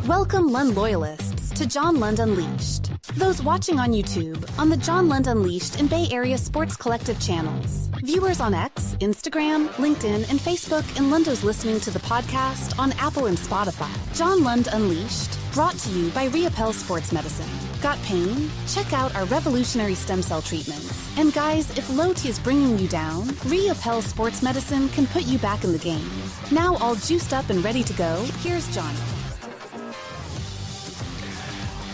Welcome Lund loyalists to John Lund Unleashed. Those watching on YouTube, on the John Lund Unleashed and Bay Area Sports Collective channels. Viewers on X, Instagram, LinkedIn, and Facebook, and Lundos listening to the podcast on Apple and Spotify. John Lund Unleashed, brought to you by 𝐟𝐸𝐵L Sports Medicine. Got pain? Check out our revolutionary stem cell treatments. And guys, if low T is bringing you down, 𝐟𝐸𝐵L Sports Medicine can put you back in the game. Now all juiced up and ready to go, here's Johnny.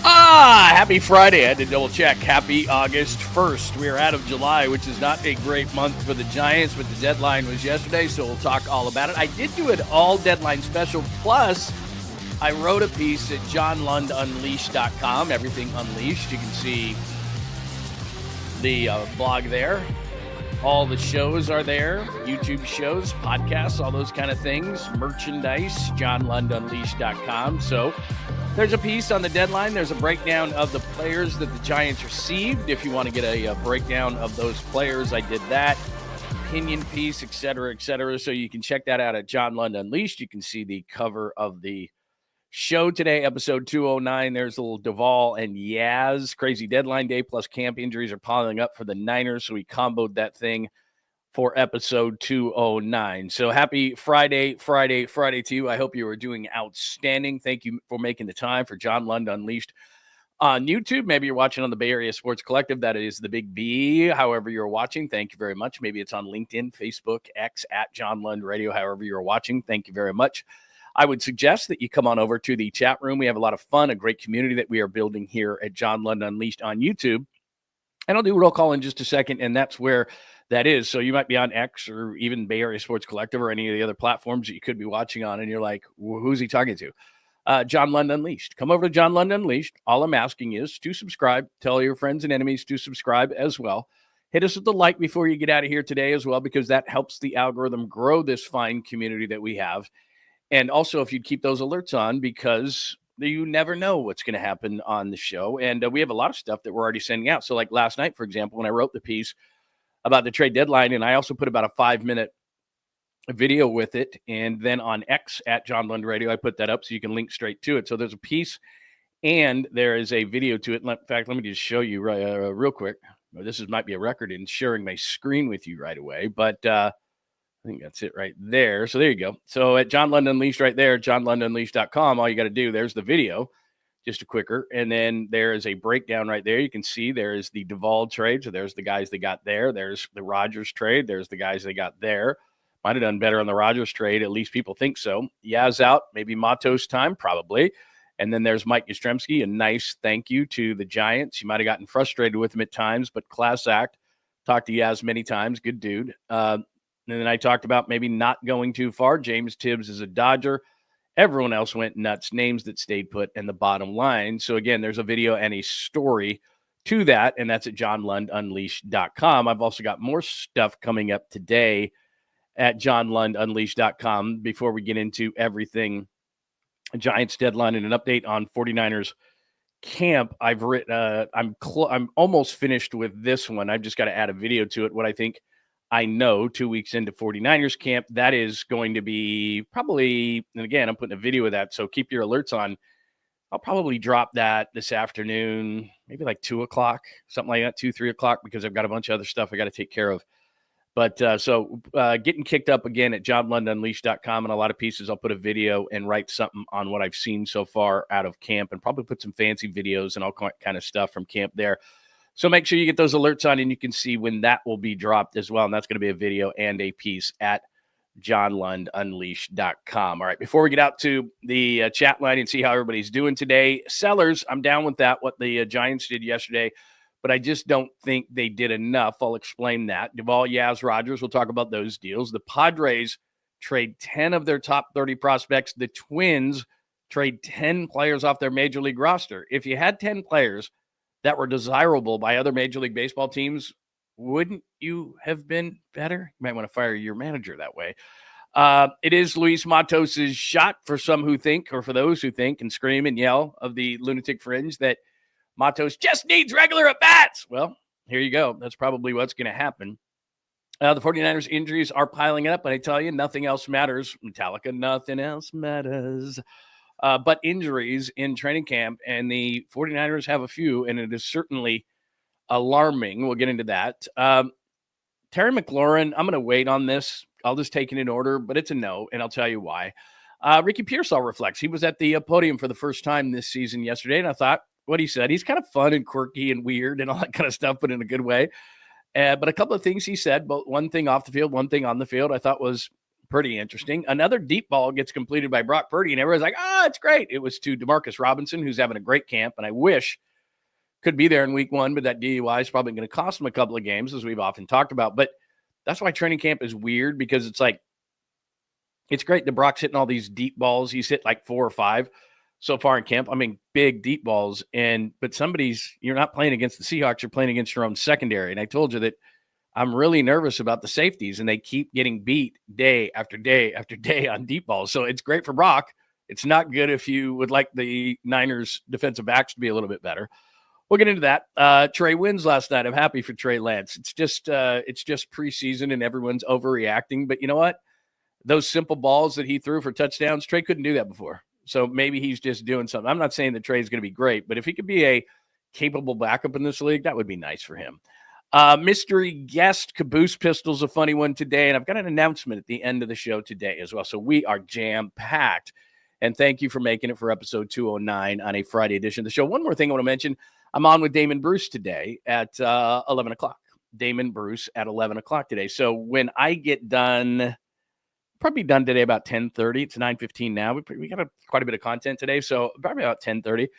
Happy Friday. I had to double check. Happy August 1st. We are out of July, which is not a great month for the Giants, but the deadline was yesterday, so we'll talk all about it. I did do an all deadline special, plus I wrote a piece at johnlundunleashed.com, everything unleashed. You can see the blog there. All the shows are there, YouTube shows, podcasts, all those kind of things, merchandise, johnlundunleashed.com. So there's a piece on the deadline. There's a breakdown of the players that the Giants received. If you want to get a breakdown of those players, I did that. Opinion piece, et cetera, et cetera. So you can check that out at John Lund Unleashed. You can see the cover of the show today, episode 209. There's a little Duvall and Yaz. Crazy deadline day, plus camp injuries are piling up for the Niners, so we comboed that thing for episode 209. So happy Friday to you. I hope you are doing outstanding. Thank you for making the time for John Lund Unleashed on YouTube. Maybe you're watching on the Bay Area Sports Collective. That is the Big B. However you're watching, thank you very much. Maybe it's on LinkedIn, Facebook, X, at John Lund Radio. However you're watching, thank you very much. I would suggest that you come on over to the chat room. We have a lot of fun, a great community that we are building here at John Lund Unleashed on YouTube. And I'll do a roll call in just a second, and that's where that is. So you might be on X or even Bay Area Sports Collective or any of the other platforms that you could be watching on, and you're like, who's he talking to? John Lund Unleashed. Come over to John Lund Unleashed. All I'm asking is to subscribe. Tell your friends and enemies to subscribe as well. Hit us with the like before you get out of here today as well, because that helps the algorithm grow this fine community that we have. And also, if you'd keep those alerts on, because you never know what's going to happen on the show. And we have a lot of stuff that we're already sending out. So like last night, for example, when I wrote the piece about the trade deadline, and I also put about a 5-minute video with it. And then on X at John Lund Radio, I put that up so you can link straight to it. So there's a piece and there is a video to it. In fact, let me just show you real quick. This might be a record in sharing my screen with you right away, but I think that's it right there. So there you go. So at John Lund Unleashed right there, johnlundunleashed.com, all you got to do, there's the video, just a quicker. And then there is a breakdown right there. You can see there is the Duvall trade. So there's the guys they got there. There's the Rodgers trade. There's the guys they got there. Might have done better on the Rodgers trade. At least people think so. Yaz out. Maybe MATOS time, probably. And then there's Mike 𝐬𝐿𝐫𝐿. A nice thank you to the Giants. You might have gotten frustrated with him at times, but class act. Talked to Yaz many times. Good dude. And then I talked about maybe not going too far. James Tibbs is a Dodger. Everyone else went nuts. Names that stayed put, and the bottom line. So, again, there's a video and a story to that, and that's at johnlundunleashed.com. I've also got more stuff coming up today at johnlundunleashed.com before we get into everything Giants deadline and an update on 49ers camp. I've written, I'm almost finished with this one. I've just got to add a video to it. What I think I know 2 weeks into 49ers camp, that is going to be probably, and again, I'm putting a video of that, so keep your alerts on. I'll probably drop that this afternoon, maybe like 2 o'clock, something like that, 2, 3 o'clock, because I've got a bunch of other stuff I got to take care of. But so getting kicked up again at johnlundunleashed.com, and a lot of pieces. I'll put a video and write something on what I've seen so far out of camp, and probably put some fancy videos and all kind of stuff from camp there. So make sure you get those alerts on, and you can see when that will be dropped as well. And that's going to be a video and a piece at johnlundunleashed.com. All right, before we get out to the chat line and see how everybody's doing today, sellers, I'm down with that, what the Giants did yesterday, but I just don't think they did enough. I'll explain that. Duvall, Yaz, Rodgers, we'll talk about those deals. The Padres trade 10 of their top 30 prospects. The Twins trade 10 players off their Major League roster. If you had 10 players that were desirable by other Major League Baseball teams, wouldn't you have been better? You might want to fire your manager that way. It is Luis Matos' shot for some who think, or for those who think and scream and yell of the lunatic fringe, that Matos just needs regular at-bats. Well, here you go. That's probably what's going to happen. The 49ers injuries are piling up, and I tell you, nothing else matters. Metallica, nothing else matters. but injuries in training camp, and the 49ers have a few, and it is certainly alarming. We'll get into that. Terry McLaurin, I'm going to wait on this. I'll just take it in order, but it's a no, and I'll tell you why. Ricky Pearsall reflects. He was at the podium for the first time this season yesterday, and I thought what he said, he's kind of fun and quirky and weird and all that kind of stuff, but in a good way. But a couple of things he said, both one thing off the field, one thing on the field, I thought was pretty interesting. Another deep ball gets completed by Brock Purdy, and everyone's like, it's great. It was to Demarcus Robinson, who's having a great camp, and I wish could be there in week one, but that DUI is probably going to cost him a couple of games, as we've often talked about. But that's why training camp is weird, because it's like, it's great that Brock's hitting all these deep balls. He's hit like 4 or 5 so far in camp. I mean, big deep balls. But you're not playing against the Seahawks, you're playing against your own secondary. And I told you that I'm really nervous about the safeties, and they keep getting beat day after day after day on deep balls. So it's great for Brock. It's not good if you would like the Niners defensive backs to be a little bit better. We'll get into that. Trey wins last night. I'm happy for Trey Lance. It's just preseason and everyone's overreacting. But you know what? Those simple balls that he threw for touchdowns, Trey couldn't do that before. So maybe he's just doing something. I'm not saying that Trey's going to be great, but if he could be a capable backup in this league, that would be nice for him. Mystery guest Caboose Pistol's a funny one today, and I've got an announcement at the end of the show today as well. So we are jam-packed. And thank you for making it for episode 209 on a Friday edition of the show. One more thing I want to mention. I'm on with Damon Bruce today at 11 o'clock. Damon Bruce at 11 o'clock today. So when I get done, probably done today about 10:30. It's 9:15 now. We got quite a bit of content today. So probably about 10:30.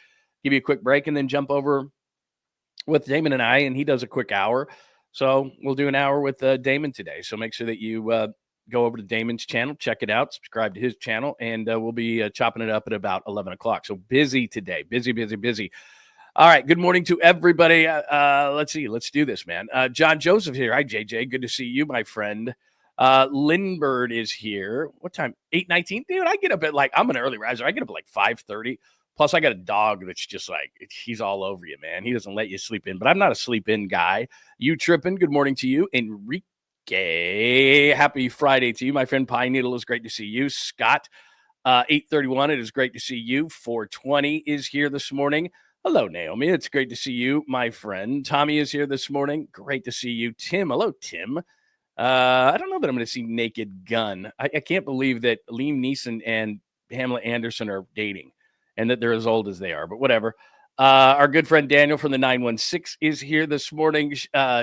Give you a quick break and then jump over with Damon and I, and he does a quick hour. So we'll do an hour with Damon today. So make sure that you go over to Damon's channel, check it out, subscribe to his channel, and we'll be chopping it up at about 11 o'clock. So busy today. Busy. All right. Good morning to everybody. Let's see. Let's do this, man. John Joseph here. Hi, JJ. Good to see you, my friend. Lindbergh is here. What time? 8:19? Dude, I get up at I'm an early riser. I get up at 5:30. Plus, I got a dog that's just he's all over you, man. He doesn't let you sleep in, but I'm not a sleep in guy. You tripping? Good morning to you. Enrique, happy Friday to you. My friend Pine Needle, is great to see you. Scott, 8:31, it is great to see you. 420 is here this morning. Hello, Naomi. It's great to see you, my friend. Tommy is here this morning. Great to see you. Tim, hello, Tim. I don't know that I'm going to see Naked Gun. I can't believe that Liam Neeson and Pamela Anderson are dating and that they're as old as they are, but whatever. Our good friend Daniel from the 916 is here this morning.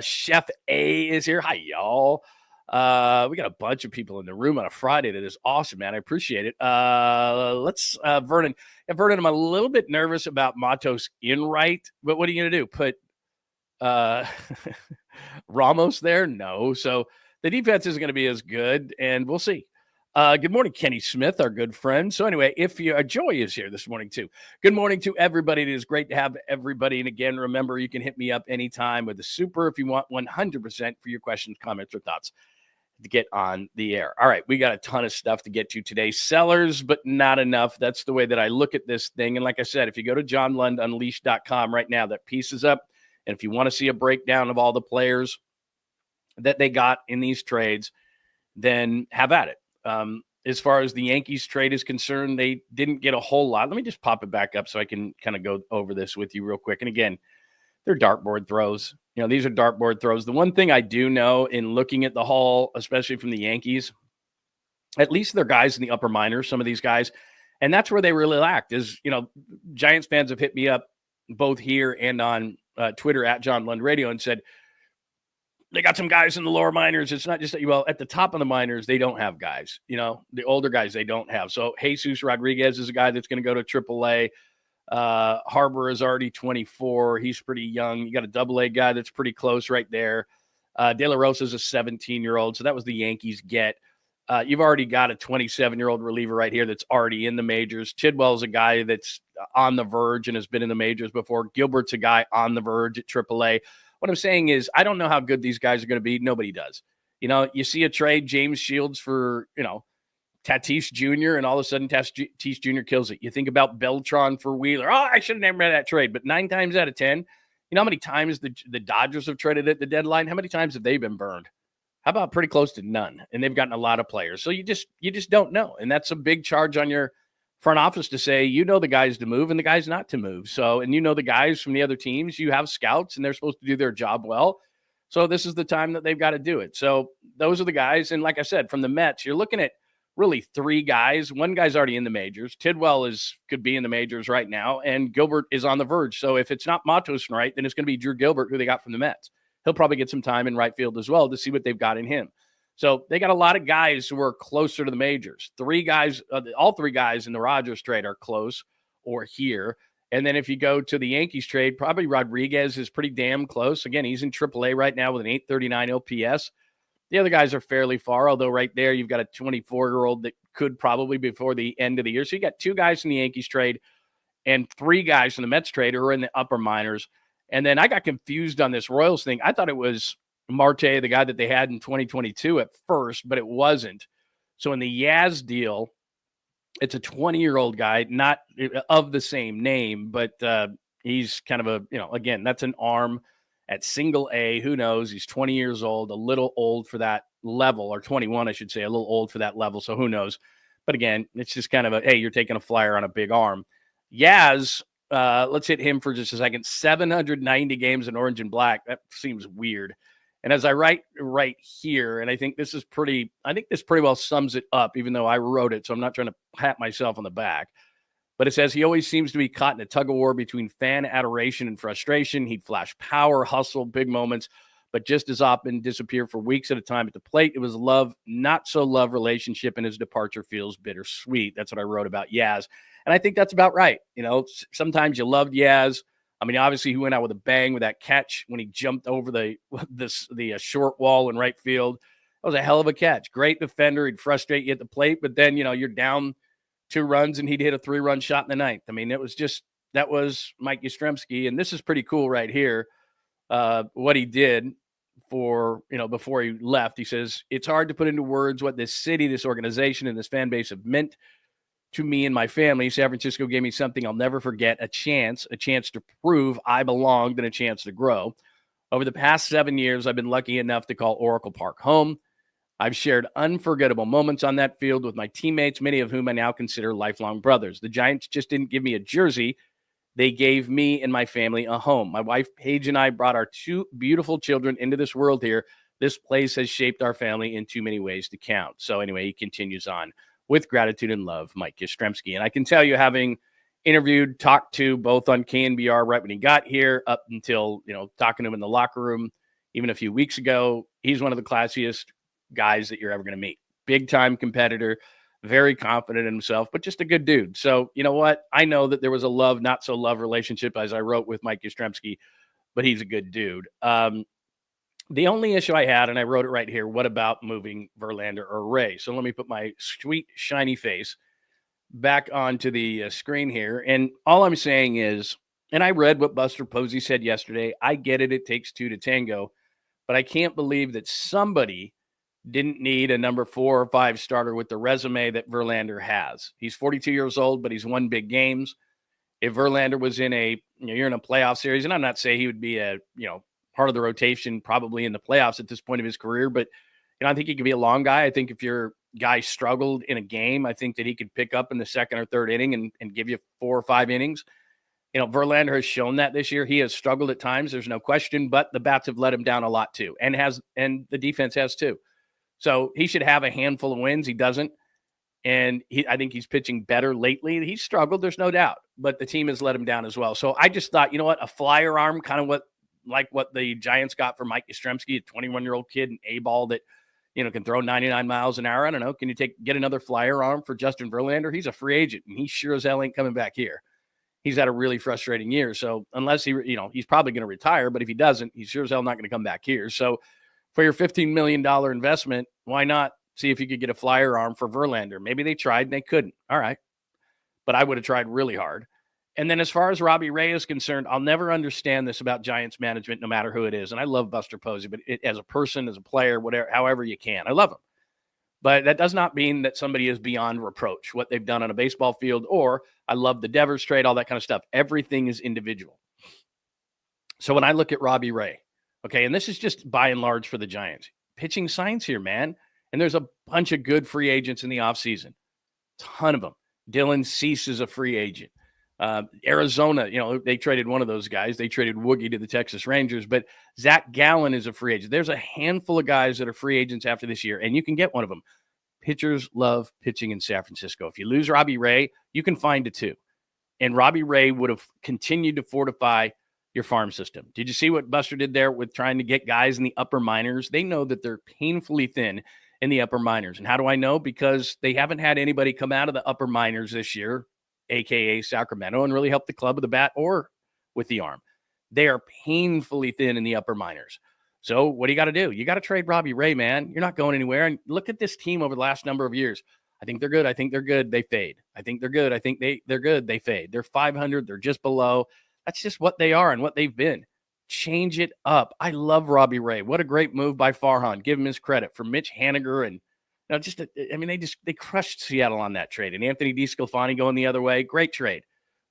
Chef A is here. Hi, y'all. We got a bunch of people in the room on a Friday. That is awesome, man. I appreciate it. Let's Vernon. Yeah, Vernon, I'm a little bit nervous about MATOS in right, but what are you going to do? Put Ramos there? No. So the defense isn't going to be as good, and we'll see. Good morning, Kenny Smith, our good friend. So anyway, Joy is here this morning too. Good morning to everybody. It is great to have everybody. And again, remember, you can hit me up anytime with the super if you want 100% for your questions, comments, or thoughts to get on the air. All right, we got a ton of stuff to get to today. Sellers, but not enough. That's the way that I look at this thing. And like I said, if you go to johnlundunleashed.com right now, that piece is up. And if you want to see a breakdown of all the players that they got in these trades, then have at it. As far as the Yankees trade is concerned, they didn't get a whole lot. Let me just pop it back up so I can kind of go over this with you real quick. And again, they're dartboard throws. These are dartboard throws. The one thing I do know in looking at the haul, especially from the Yankees, at least they're guys in the upper minors, some of these guys, and that's where they really lacked is, Giants fans have hit me up both here and on Twitter at John Lund Radio and said, they got some guys in the lower minors. It's not just that, at the top of the minors, they don't have guys. The older guys they don't have. So Jesus Rodriguez is a guy that's going to go to AAA. Harbor is already 24. He's pretty young. You got a AA guy that's pretty close right there. De La Rosa is a 17-year-old. So that was the Yankees get. You've already got a 27-year-old reliever right here that's already in the majors. Tidwell's a guy that's on the verge and has been in the majors before. Gilbert's a guy on the verge at AAA. What I'm saying is I don't know how good these guys are going to be. Nobody does. You see a trade, James Shields for, Tatis Jr., and all of a sudden Tatis Jr. kills it. You think about Beltran for Wheeler. Oh, I should have never made that trade. But 9 times out of 10, how many times the Dodgers have traded at the deadline? How many times have they been burned? How about pretty close to none? And they've gotten a lot of players. So you just don't know. And that's a big charge on your front office to say, the guys to move and the guys not to move. So, and the guys from the other teams, you have scouts and they're supposed to do their job well. So this is the time that they've got to do it. So those are the guys. And like I said, from the Mets, you're looking at really 3 guys. One guy's already in the majors. Tidwell could be in the majors right now, and Gilbert is on the verge. So if it's not MATOS right, then it's going to be Drew Gilbert, who they got from the Mets. He'll probably get some time in right field as well to see what they've got in him. So they got a lot of guys who are closer to the majors. 3 guys, all 3 guys in the Rogers trade are close or here. And then if you go to the Yankees trade, probably Rodriguez is pretty damn close. Again, he's in AAA right now with an 839 OPS. The other guys are fairly far, although right there you've got a 24-year-old that could probably before the end of the year. So you got 2 guys in the Yankees trade and 3 guys in the Mets trade who are in the upper minors. And then I got confused on this Royals thing. I thought it was Marte, the guy that they had in 2022 at first, but it wasn't. So in the Yaz deal, it's a 20-year-old guy, not of the same name, but he's kind of again, that's an arm at single A. Who knows? He's 20 years old, a little old for that level, or 21, I should say, a little old for that level. So who knows? But again, it's just kind of hey, you're taking a flyer on a big arm. Yaz, let's hit him for just a second. 790 games in orange and black. That seems weird. And as I write right here, and I think this pretty well sums it up, even though I wrote it, so I'm not trying to pat myself on the back. But it says he always seems to be caught in a tug of war between fan adoration and frustration. He'd flash power, hustle, big moments, but just as often disappear for weeks at a time at the plate. It was love, not so love relationship, and his departure feels bittersweet. That's what I wrote about Yaz. And I think that's about right. Sometimes you loved Yaz. I mean, obviously, he went out with a bang with that catch when he jumped over the short wall in right field. That was a hell of a catch. Great defender. He'd frustrate you at the plate, but then, you're down 2 runs and he'd hit a 3-run shot in the 9th. I mean, that was Mike Yastrzemski. And this is pretty cool right here. What he did before he left. He says, it's hard to put into words what this city, this organization, and this fan base have meant to me and my family. San Francisco gave me something I'll never forget, a chance to prove I belonged and a chance to grow. Over the past 7 years, I've been lucky enough to call Oracle Park home. I've shared unforgettable moments on that field with my teammates, many of whom I now consider lifelong brothers. The Giants just didn't give me a jersey. They gave me and my family a home. My wife, Paige, and I brought our 2 beautiful children into this world here. This place has shaped our family in too many ways to count. So anyway, he continues on. With gratitude and love, Mike Yastrzemski. And I can tell you, having talked to both on KNBR right when he got here up until, talking to him in the locker room, even a few weeks ago, he's one of the classiest guys that you're ever going to meet. Big time competitor, very confident in himself, but just a good dude. So you know what? I know that there was a love, not so love relationship, as I wrote with Mike Yastrzemski, but he's a good dude. The only issue I had, and I wrote it right here, what about moving Verlander or Ray? So let me put my sweet, shiny face back onto the screen here. And all I'm saying is, and I read what Buster Posey said yesterday. I get it. It takes 2 to tango. But I can't believe that somebody didn't need a number 4 or 5 starter with the resume that Verlander has. He's 42 years old, but he's won big games. If Verlander was in you're in a playoff series, and I'm not saying he would be part of the rotation probably in the playoffs at this point of his career, but I think he could be a long guy. I think if your guy struggled in a game, I think that he could pick up in the 2nd or 3rd inning and give you 4 or 5 innings. Verlander has shown that this year. He has struggled at times, there's no question, but the bats have let him down a lot too, and the defense has too. So he should have a handful of wins. He doesn't. And I think he's pitching better lately. He's struggled, there's no doubt, but the team has let him down as well. So I just thought, a flyer arm, kind of what the Giants got for Mike Yastrzemski, a 21-year-old kid, an A-ball that, can throw 99 miles an hour. I don't know. Can you get another flyer arm for Justin Verlander? He's a free agent, and he sure as hell ain't coming back here. He's had a really frustrating year. So unless he's probably going to retire, but if he doesn't, he's sure as hell not going to come back here. So for your $15 million investment, why not see if you could get a flyer arm for Verlander? Maybe they tried and they couldn't. All right. But I would have tried really hard. And then as far as Robbie Ray is concerned, I'll never understand this about Giants management, no matter who it is. And I love Buster Posey, but as a person, as a player, whatever, however you can, I love him. But that does not mean that somebody is beyond reproach, what they've done on a baseball field, or I love the Devers trade, all that kind of stuff. Everything is individual. So when I look at Robbie Ray, okay, and this is just by and large for the Giants, pitching science here, man. And there's a bunch of good free agents in the offseason, ton of them. Dylan Cease is a free agent. Arizona, they traded one of those guys. They traded Woogie to the Texas Rangers, but Zach Gallen is a free agent. There's a handful of guys that are free agents after this year, and you can get one of them. Pitchers love pitching in San Francisco. If you lose Robbie Ray, you can find a two. And Robbie Ray would have continued to fortify your farm system. Did you see what Buster did there with trying to get guys in the upper minors? They know that they're painfully thin in the upper minors. And how do I know? Because they haven't had anybody come out of the upper minors this year, a.k.a. Sacramento, and really help the club with the bat or with the arm. They are painfully thin in the upper minors. So what do you got to do? You got to trade Robbie Ray, man. You're not going anywhere. And look at this team over the last number of years. I think they're good. I think they're good. They fade. I think they're good. I think they're good. They fade. They're 500. They're just below. That's just what they are and what they've been. Change it up. I love Robbie Ray. What a great move by Farhan. Give him his credit for Mitch Haniger. And they crushed Seattle on that trade. And Anthony 𝐃𝐨𝐧'𝐭 going the other way. Great trade.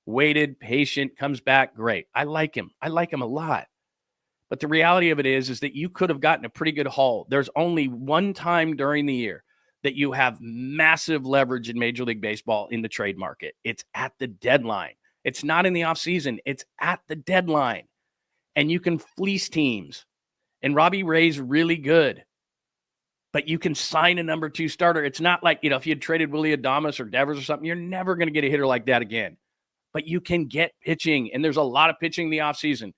Waited, patient, comes back. Great. I like him. I like him a lot. But the reality of it is that you could have gotten a pretty good haul. There's only one time during the year that you have massive leverage in Major League Baseball in the trade market. It's at the deadline. It's not in the offseason. It's at the deadline. And you can fleece teams. And Robbie Ray's really good. But you can sign a number 2 starter. It's not like, if you had traded Willy Adames or Devers or something, you're never going to get a hitter like that again. But you can get pitching. And there's a lot of pitching in the offseason.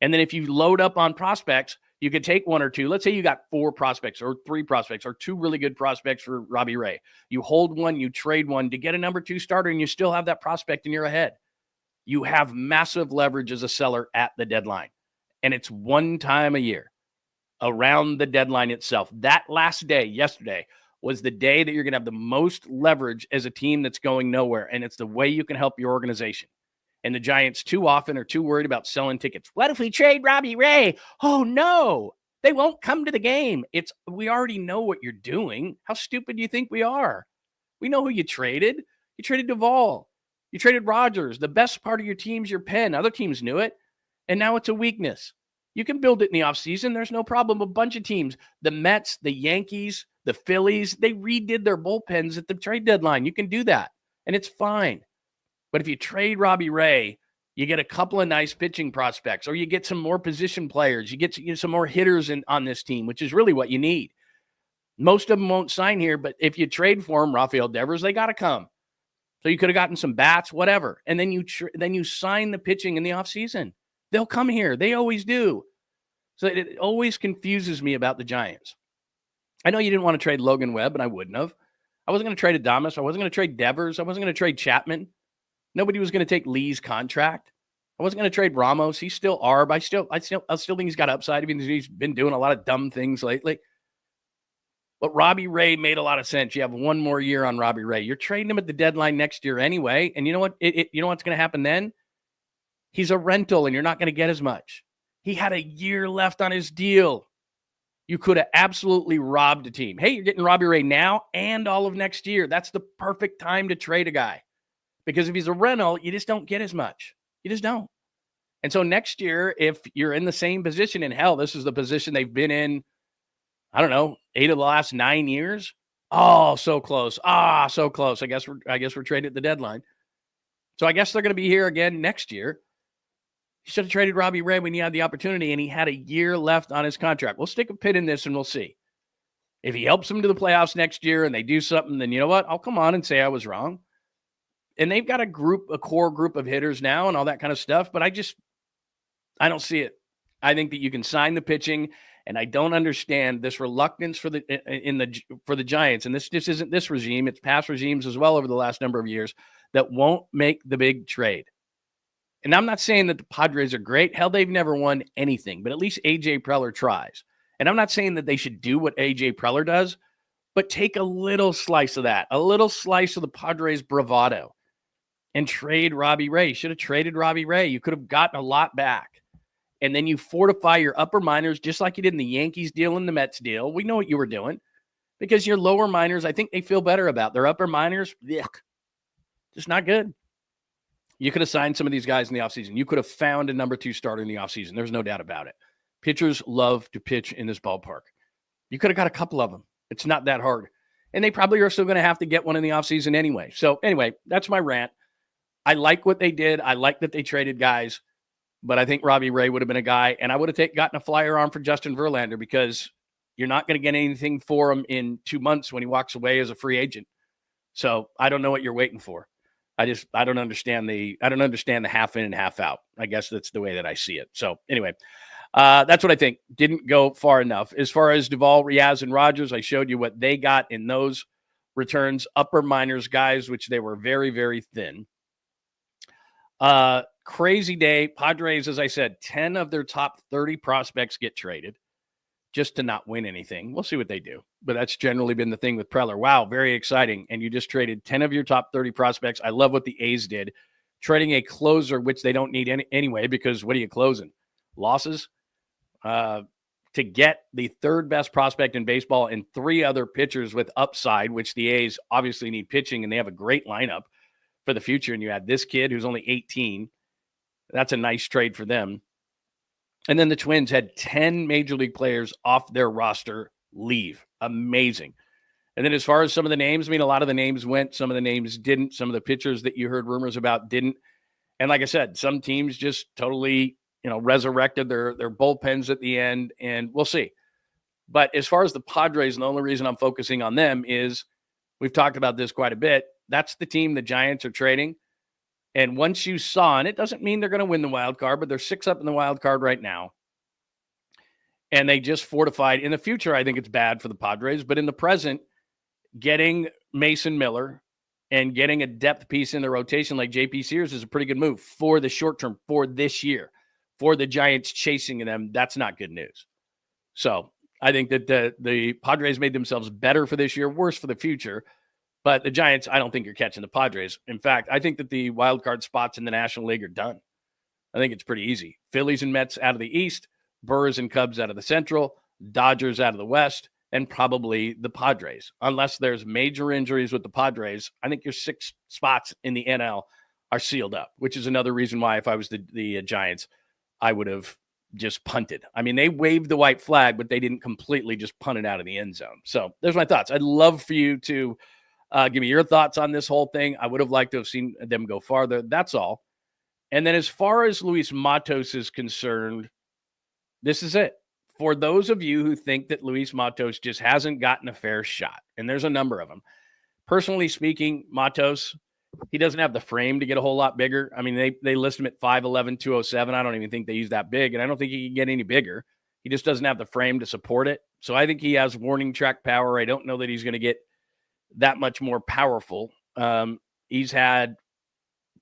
And then if you load up on prospects, you could take 1 or 2. Let's say you got 4 prospects or 3 prospects or 2 really good prospects for Robbie Ray. You hold one, you trade one to get a number 2 starter, and you still have that prospect and you're ahead. You have massive leverage as a seller at the deadline. And it's one time a year around the deadline itself. That last day, yesterday, was the day that you're going to have the most leverage as a team that's going nowhere. And it's the way you can help your organization. And the Giants too often are too worried about selling tickets. What if we trade Robbie Ray? Oh, no, they won't come to the game. We already know what you're doing. How stupid do you think we are? We know who you traded. You traded Duvall. You traded Rogers. The best part of your team's your pen. Other teams knew it. And now it's a weakness. You can build it in the offseason. There's no problem. A bunch of teams, the Mets, the Yankees, the Phillies, they redid their bullpens at the trade deadline. You can do that. And it's fine. But if you trade Robbie Ray, you get a couple of nice pitching prospects, or you get some more position players. You get some more hitters on this team, which is really what you need. Most of them won't sign here, but if you trade for them, Rafael Devers, they got to come. So you could have gotten some bats, whatever. And then you sign the pitching in the offseason. They'll come here. They always do. So it always confuses me about the Giants. I know you didn't want to trade Logan Webb, and I wouldn't have. I wasn't going to trade Adames. I wasn't going to trade Devers. I wasn't going to trade Chapman. Nobody was going to take Lee's contract. I wasn't going to trade Ramos. He's still Arb. I still think he's got upside, even though he's been doing a lot of dumb things lately. But Robbie Ray made a lot of sense. You have one more year on Robbie Ray. You're trading him at the deadline next year anyway. And you know what? You know what's going to happen then? He's a rental, and you're not going to get as much. He had a year left on his deal. You could have absolutely robbed a team. Hey, you're getting Robbie Ray now and all of next year. That's the perfect time to trade a guy. Because if he's a rental, you just don't get as much. You just don't. And so next year, if you're in the same position, and hell, this is the position they've been in, I don't know, 8 of the last 9 years. Oh, so close. So close. I guess we're trading at the deadline. So I guess they're going to be here again next year. You should have traded Robbie Ray when you had the opportunity, and he had a year left on his contract. We'll stick a pin in this, and we'll see. If he helps them to the playoffs next year and they do something, then you know what? I'll come on and say I was wrong. And they've got a core group of hitters now and all that kind of stuff, but I don't see it. I think that you can sign the pitching, and I don't understand this reluctance for the Giants. And this just isn't this regime; it's past regimes as well over the last number of years that won't make the big trade. And I'm not saying that the Padres are great. Hell, they've never won anything, but at least AJ Preller tries. And I'm not saying that they should do what AJ Preller does, but take a little slice of that, a little slice of the Padres' bravado. And trade Robbie Ray. You should have traded Robbie Ray. You could have gotten a lot back. And then you fortify your upper minors just like you did in the Yankees deal and the Mets deal. We know what you were doing. Because your lower minors, I think they feel better about. Their upper minors, just not good. You could have signed some of these guys in the offseason. You could have found a number 2 starter in the offseason. There's no doubt about it. Pitchers love to pitch in this ballpark. You could have got a couple of them. It's not that hard. And they probably are still going to have to get one in the offseason anyway. So anyway, that's my rant. I like what they did. I like that they traded guys, but I think Robbie Ray would have been a guy, and I would have gotten a flyer on for Justin Verlander because you're not going to get anything for him in 2 months when he walks away as a free agent. So I don't know what you're waiting for. I don't understand the half in and half out. I guess that's the way that I see it. So anyway, that's what I think. Didn't go far enough. As far as Duvall, Riaz, and Rogers, I showed you what they got in those returns. Upper minors guys, which they were very, very thin. Crazy day. Padres, as I said, 10 of their top 30 prospects get traded just to not win anything. We'll see what they do. But that's generally been the thing with Preller. Wow, very exciting. And you just traded 10 of your top 30 prospects. I love what the A's did. Trading a closer, which they don't need anyway, because what are you closing? Losses? To get the third best prospect in baseball and 3 other pitchers with upside, which the A's obviously need pitching, and they have a great lineup for the future. And you had this kid who's only 18. That's a nice trade for them. And then the Twins had 10 major league players off their roster leave. Amazing. And then as far as some of the names, I mean, a lot of the names went, some of the names didn't. Some of the pitchers that you heard rumors about didn't. And like I said, some teams just totally, resurrected their bullpens at the end, and we'll see. But as far as the Padres, and the only reason I'm focusing on them is we've talked about this quite a bit. That's the team the Giants are trading. And once you saw, and it doesn't mean they're going to win the wild card, but they're 6 up in the wild card right now. And they just fortified. In the future, I think it's bad for the Padres. But in the present, getting Mason Miller and getting a depth piece in the rotation like J.P. Sears is a pretty good move for the short term, for this year. For the Giants chasing them, that's not good news. So I think that the Padres made themselves better for this year, worse for the future. But the Giants, I don't think you're catching the Padres. In fact, I think that the wild card spots in the National League are done. I think it's pretty easy. Phillies and Mets out of the East, Brewers and Cubs out of the Central, Dodgers out of the West, and probably the Padres. Unless there's major injuries with the Padres, I think your 6 spots in the NL are sealed up, which is another reason why if I was the Giants, I would have just punted. I mean, they waved the white flag, but they didn't completely just punt it out of the end zone. So there's my thoughts. I'd love for you to give me your thoughts on this whole thing. I would have liked to have seen them go farther. That's all. And then as far as Luis Matos is concerned, this is it. For those of you who think that Luis Matos just hasn't gotten a fair shot, and there's a number of them. Personally speaking, Matos, he doesn't have the frame to get a whole lot bigger. I mean, they list him at 5'11", 207. I don't even think they use that big, and I don't think he can get any bigger. He just doesn't have the frame to support it. So I think he has warning track power. I don't know that he's going to get that much more powerful. He's had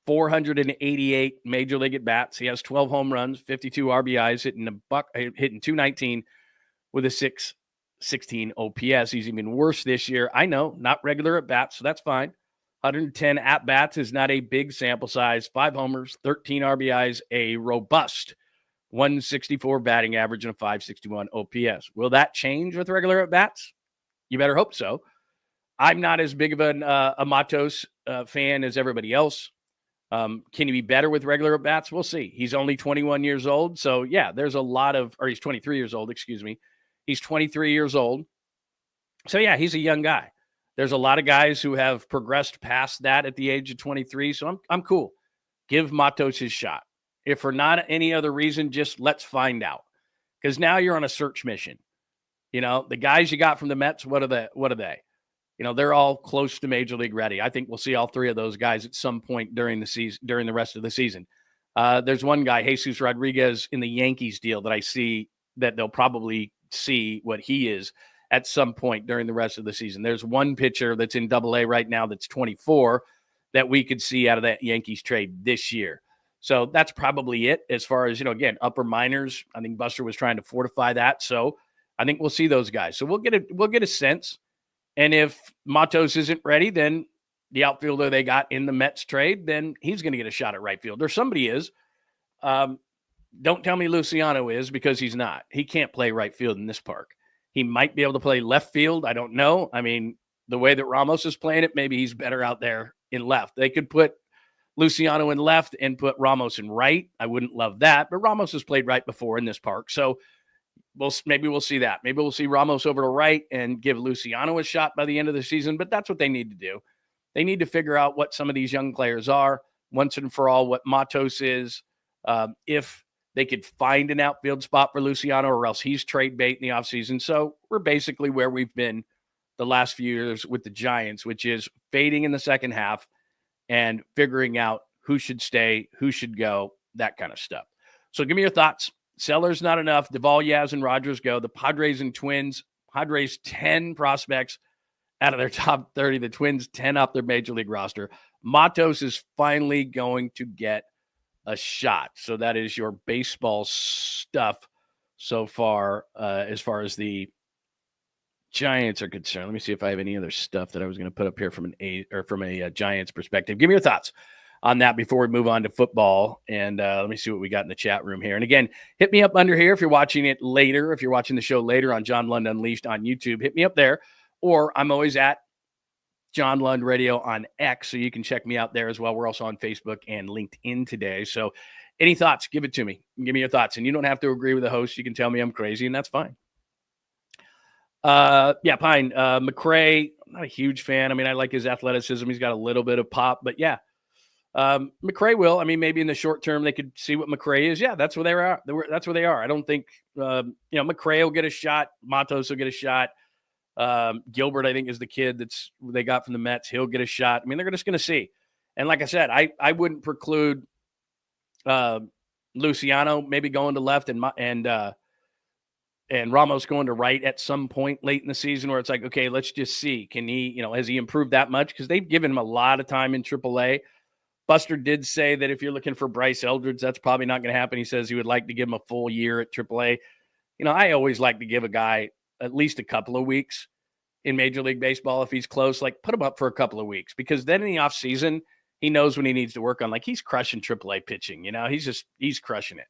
488 major league at bats. He has 12 home runs, 52 RBIs, hitting 219 with a 616 OPS. He's even worse this year. I know, not regular at bats, so that's fine. 110 at bats is not a big sample size. 5 homers, 13 RBIs, a robust 164 batting average, and a 561 OPS. Will that change with regular at bats? You better hope so. I'm not as big of a Matos fan as everybody else. Can he be better with regular at-bats? We'll see. He's only 21 years old. So, yeah, there's a lot of – or he's 23 years old, excuse me. He's 23 years old. So, yeah, he's a young guy. There's a lot of guys who have progressed past that at the age of 23. So, I'm cool. Give Matos his shot. If for not any other reason, just let's find out. Because now you're on a search mission. The guys you got from the Mets, what are they? They're all close to major league ready. I think we'll see all 3 of those guys at some point during the season, during the rest of the season. There's one guy, Jesus Rodriguez, in the Yankees deal that I see that they'll probably see what he is at some point during the rest of the season. There's one pitcher that's in AA right now that's 24 that we could see out of that Yankees trade this year. So that's probably it as far as, again, upper minors. I think Buster was trying to fortify that. So I think we'll see those guys. So we'll get a sense. And if Matos isn't ready, then the outfielder they got in the Mets trade, then he's going to get a shot at right field. Or somebody is. Don't tell me Luciano is, because he's not. He can't play right field in this park. He might be able to play left field. I don't know. I mean, the way that Ramos is playing it, maybe he's better out there in left. They could put Luciano in left and put Ramos in right. I wouldn't love that. But Ramos has played right before in this park. So maybe we'll see that. Maybe we'll see Ramos over to right and give Luciano a shot by the end of the season, but that's what they need to do. They need to figure out what some of these young players are once and for all, what MATOS is. If they could find an outfield spot for Luciano, or else he's trade bait in the offseason. So we're basically where we've been the last few years with the Giants, which is fading in the second half and figuring out who should stay, who should go, that kind of stuff. So give me your thoughts. Sellers not enough. Duvall, Yaz, and Rogers go. The Padres and Twins. Padres 10 prospects out of their top 30. The Twins 10 off their major league roster. MATOS is finally going to get a shot. So that is your baseball stuff so far as the Giants are concerned. Let me see if I have any other stuff that I was going to put up here from a Giants perspective. Give me your thoughts on that before we move on to football. And let me see what we got in the chat room here. And again, hit me up under here if you're watching it later. If you're watching the show later on John Lund Unleashed on YouTube, hit me up there. Or I'm always at John Lund Radio on X, so you can check me out there as well. We're also on Facebook and LinkedIn today. So any thoughts, give it to me. Give me your thoughts. And you don't have to agree with the host. You can tell me I'm crazy, and that's fine. Pine. McRae, I'm not a huge fan. I mean, I like his athleticism. He's got a little bit of pop, but yeah. McRae will. I mean, maybe in the short term they could see what McRae is. Yeah, that's where they are. That's where they are. I don't think McRae will get a shot. MATOS will get a shot. Gilbert, I think, is the kid they got from the Mets. He'll get a shot. I mean, they're just going to see. And like I said, I wouldn't preclude Luciano maybe going to left and Ramos going to right at some point late in the season, where it's like, okay, let's just see. Can he, has he improved that much? Because they've given him a lot of time in AAA. Buster did say that if you're looking for Bryce Eldridge, that's probably not going to happen. He says he would like to give him a full year at AAA. I always like to give a guy at least a couple of weeks in Major League Baseball. If he's close, like put him up for a couple of weeks, because then in the off season, he knows when he needs to work on, like he's crushing AAA pitching, he's crushing it.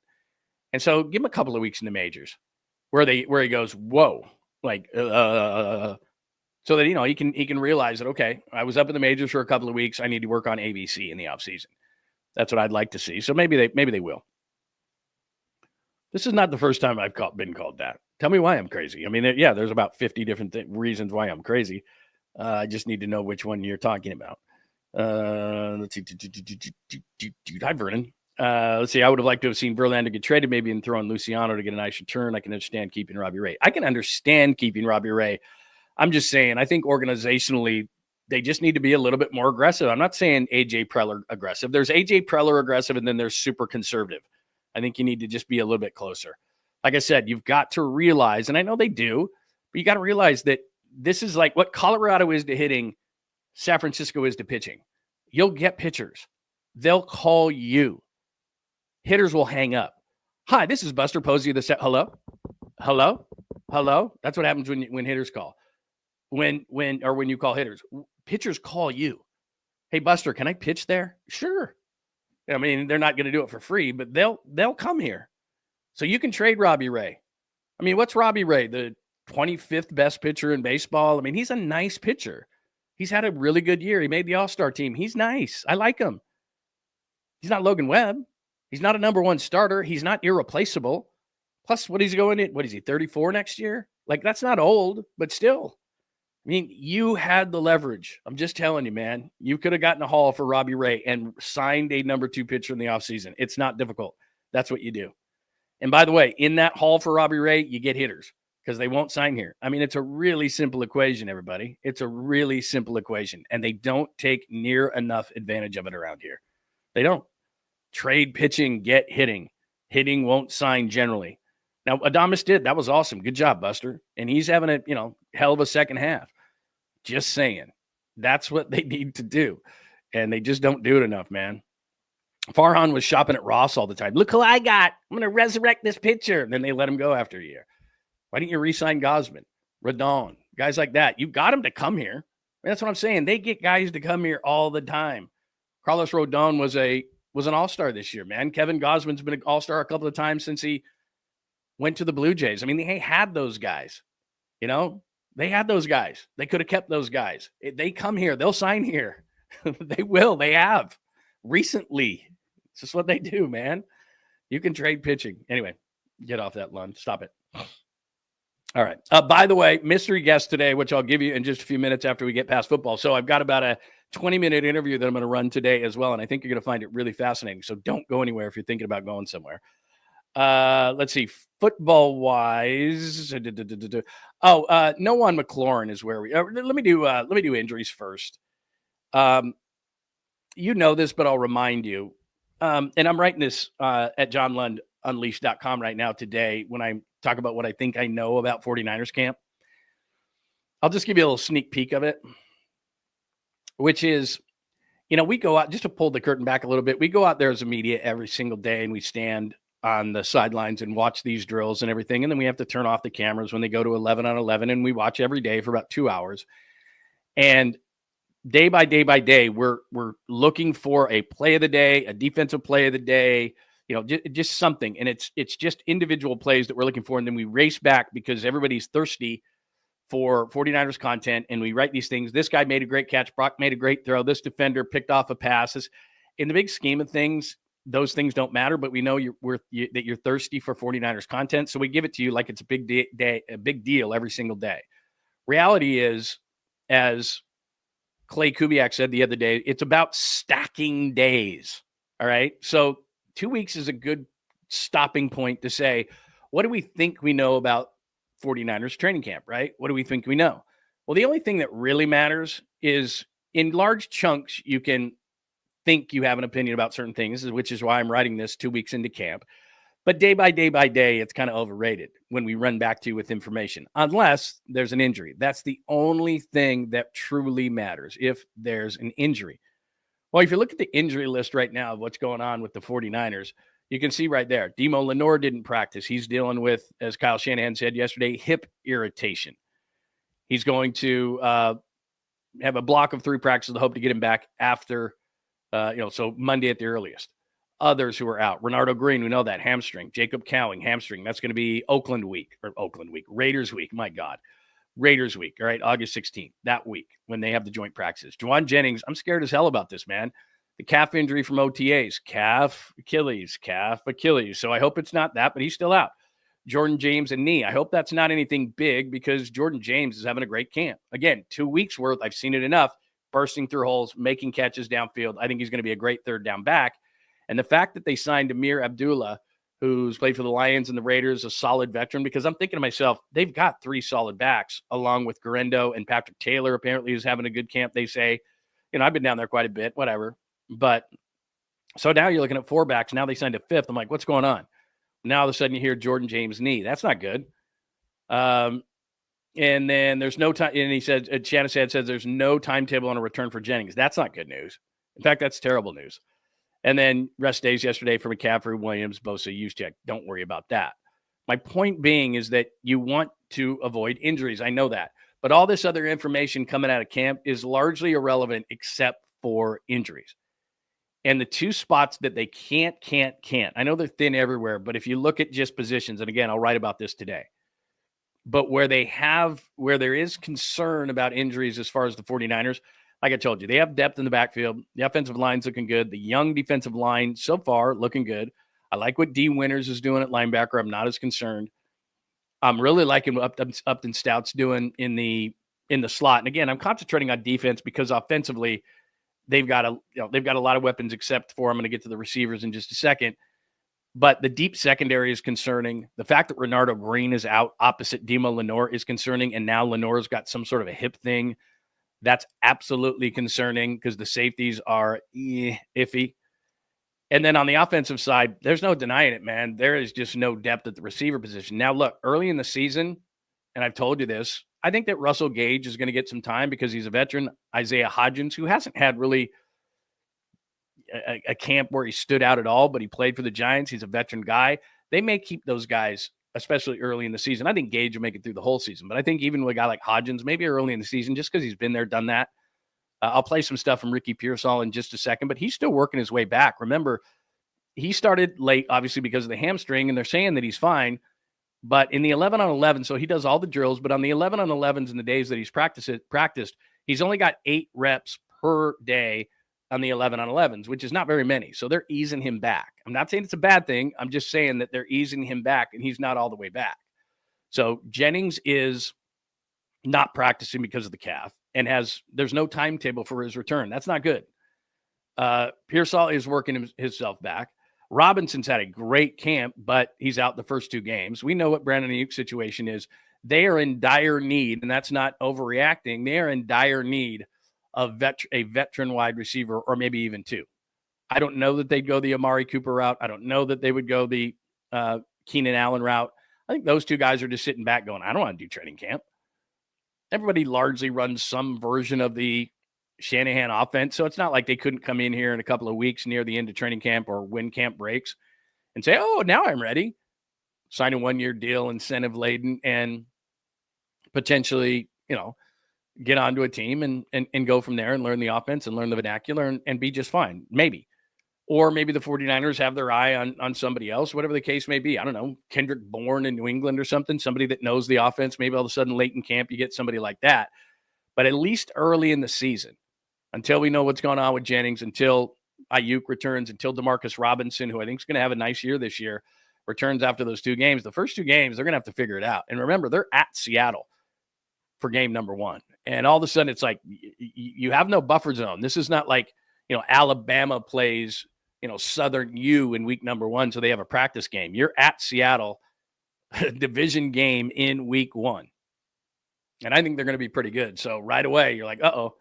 And so give him a couple of weeks in the majors where he goes, whoa, like, so that, he can realize that, okay, I was up in the majors for a couple of weeks. I need to work on ABC in the off season. That's what I'd like to see. So maybe they will. This is not the first time I've been called that. Tell me why I'm crazy. I mean, there's about 50 different reasons why I'm crazy. I just need to know which one you're talking about. Let's see. Hi, Vernon. Let's see. I would have liked to have seen Verlander get traded, maybe, and throw in Luciano to get a nice return. I can understand keeping Robbie Ray. I can understand keeping Robbie Ray. I'm just saying, I think organizationally, they just need to be a little bit more aggressive. I'm not saying A.J. Preller aggressive. There's A.J. Preller aggressive, and then there's super conservative. I think you need to just be a little bit closer. Like I said, you've got to realize, and I know they do, but you got to realize that this is like what Colorado is to hitting, San Francisco is to pitching. You'll get pitchers. They'll call you. Hitters will hang up. Hi, this is Buster Posey. Hello? Hello? Hello? That's what happens when hitters call. When you call hitters. Pitchers call you. Hey, Buster, can I pitch there? Sure. I mean, they're not going to do it for free, but they'll come here. So you can trade Robbie Ray. I mean, what's Robbie Ray? The 25th best pitcher in baseball? I mean, he's a nice pitcher. He's had a really good year. He made the All-Star team. He's nice. I like him. He's not Logan Webb. He's not a number one starter. He's not irreplaceable. Plus, what is he, 34 next year? Like, that's not old, but still. I mean, you had the leverage. I'm just telling you, man. You could have gotten a haul for Robbie Ray and signed a number 2 pitcher in the offseason. It's not difficult. That's what you do. And by the way, in that haul for Robbie Ray, you get hitters because they won't sign here. I mean, it's a really simple equation, everybody. It's a really simple equation, and they don't take near enough advantage of it around here. They don't. Trade pitching, get hitting. Hitting won't sign generally. Now, Adames did. That was awesome. Good job, Buster. And he's having a, hell of a second half. Just saying. That's what they need to do. And they just don't do it enough, man. Farhan was shopping at Ross all the time. Look who I got. I'm going to resurrect this pitcher. And then they let him go after a year. Why didn't you re-sign Gausman, Rodon, guys like that? You got them to come here. That's what I'm saying. They get guys to come here all the time. Carlos Rodon was an all-star this year, man. Kevin Gausman's been an all-star a couple of times since he went to the Blue Jays. I mean, they had those guys. They had those guys. They could have kept those guys. They come here. They'll sign here. They will. They have recently. It's just what they do, man. You can trade pitching. Anyway, get off that, Lund. Stop it. All right. By the way, mystery guest today, which I'll give you in just a few minutes after we get past football. So I've got about a 20-minute interview that I'm going to run today as well, and I think you're going to find it really fascinating. So don't go anywhere if you're thinking about going somewhere. Let's see. Football-wise, no on McLaurin is where we. Let me do injuries first. You know this, but I'll remind you. And I'm writing this at 𝐿undunleashed.com right now today when I talk about what I think I know about 49ers camp. I'll just give you a little sneak peek of it, which is, we go out, just to pull the curtain back a little bit, we go out there as a media every single day and we stand on the sidelines and watch these drills and everything. And then we have to turn off the cameras when they go to 11 on 11, and we watch every day for about 2 hours. And day by day by day, we're looking for a play of the day, a defensive play of the day, just something. And it's just individual plays that we're looking for. And then we race back because everybody's thirsty for 49ers content. And we write these things. This guy made a great catch. Brock made a great throw. This defender picked off a pass. In the big scheme of things, those things don't matter, but we know that you're thirsty for 49ers content. So we give it to you like it's a big deal every single day. Reality is, as 𝐾𝐨𝐽 said the other day, it's about stacking days. All right. So 2 weeks is a good stopping point to say, what do we think we know about 49ers training camp, right? What do we think we know? Well, the only thing that really matters is, in large chunks, you can think you have an opinion about certain things, which is why I'm writing this 2 weeks into camp. But day by day by day, it's kind of overrated when we run back to you with information, unless there's an injury. That's the only thing that truly matters, if there's an injury. Well, if you look at the injury list right now of what's going on with the 49ers, you can see right there, Demo Lenore didn't practice. He's dealing with, as Kyle Shanahan said yesterday, hip irritation. He's going to have a block of 3 practices to hope to get him back after, so Monday at the earliest. Others who are out, Renardo Green, we know that, hamstring. 𝐬𝐮𝐞𝐭, hamstring. That's going to be Raiders week. My God. Raiders week, all right, August 16th, that week when they have the joint practices. Jauan Jennings, I'm scared as hell about this, man. The calf injury from OTAs, calf, Achilles. So I hope it's not that, but he's still out. Jordan James and knee. I hope that's not anything big, because Jordan James is having a great camp. Again, 2 weeks worth. I've seen it enough. Bursting through holes, making catches downfield. I think he's going to be a great third down back. And the fact that they signed Amir Abdullah, who's played for the Lions and the Raiders, a solid veteran, because I'm thinking to myself, they've got 3 solid backs, along with Garendo and Patrick Taylor, apparently, who's having a good camp, they say. I've been down there quite a bit, whatever. But so now you're looking at 4 backs. Now they signed a 5th. I'm like, what's going on? Now all of a sudden you hear Jordan James' knee. That's not good. And then there's no time. And he said, Shanahan says there's no timetable on a return for Jennings. That's not good news. In fact, that's terrible news. And then rest days yesterday for McCaffrey, Williams, Bosa, Juszczyk. Don't worry about that. My point being is that you want to avoid injuries. I know that. But all this other information coming out of camp is largely irrelevant except for injuries. And the 2 spots that they can't. I know they're thin everywhere, but if you look at just positions, and again, I'll write about this today, but where there is concern about injuries as far as the 49ers, like I told you, they have depth in the backfield. The offensive line's looking good. The young defensive line so far looking good. I like what D. Winters is doing at linebacker. I'm not as concerned. I'm really liking what Upton Stout's doing in the slot. And again, I'm concentrating on defense because offensively, they've got a lot of weapons, except for, I'm going to get to the receivers in just a second. But the deep secondary is concerning. The fact that Renardo Green is out opposite Demo Lenore is concerning. And now Lenore's got some sort of a hip thing. That's absolutely concerning because the safeties are iffy. And then on the offensive side, there's no denying it, man. There is just no depth at the receiver position. Now, look, early in the season, and I've told you this, I think that Russell Gage is going to get some time because he's a veteran. 𝐸ZAIAH, who hasn't had really a camp where he stood out at all, but he played for the Giants. He's a veteran guy. They may keep those guys, especially early in the season. I think Gage will make it through the whole season, but I think even with a guy like Hodgins, maybe early in the season, just because he's been there, done that. I'll play some stuff from Ricky Pearsall in just a second, but he's still working his way back. Remember, he started late, obviously, because of the hamstring, and they're saying that he's fine. But in the 11 on 11, so he does all the drills, but on the 11 on 11s in the days that he's practiced, he's only got 8 reps per day on the 11 on 11s, which is not very many. So they're easing him back. I'm not saying it's a bad thing. I'm just saying that they're easing him back, and he's not all the way back. So Jennings is not practicing because of the calf and there's no timetable for his return. That's not good. Pearsall is working himself back. Robinson's had a great camp, but he's out the first 2 games. We know what Brandon Ayuk's situation is. They are in dire need, and that's not overreacting. They are in dire need of a veteran wide receiver, or maybe even 2. I don't know that they'd go the Amari Cooper route. I don't know that they would go the Keenan Allen route. I think those 2 guys are just sitting back going, I don't want to do training camp. Everybody largely runs some version of the Shanahan offense, so it's not like they couldn't come in here in a couple of weeks near the end of training camp or when camp breaks and say, oh, now I'm ready. Sign a 1-year deal, incentive laden, and potentially, get onto a team and go from there and learn the offense and learn the vernacular and be just fine. Maybe. Or maybe the 49ers have their eye on somebody else, whatever the case may be. I don't know, Kendrick Bourne in New England or something, somebody that knows the offense. Maybe all of a sudden late in camp you get somebody like that. But at least early in the season, until we know what's going on with Jennings, until Ayuk returns, until Demarcus Robinson, who I think is going to have a nice year this year, returns after those 2 games. The first 2 games, they're going to have to figure it out. And remember, they're at Seattle for game number 1. And all of a sudden, it's like you have no buffer zone. This is not like, Alabama plays, Southern U in week number 1, so they have a practice game. You're at Seattle, division game in week 1. And I think they're going to be pretty good. So right away, you're like, uh-oh.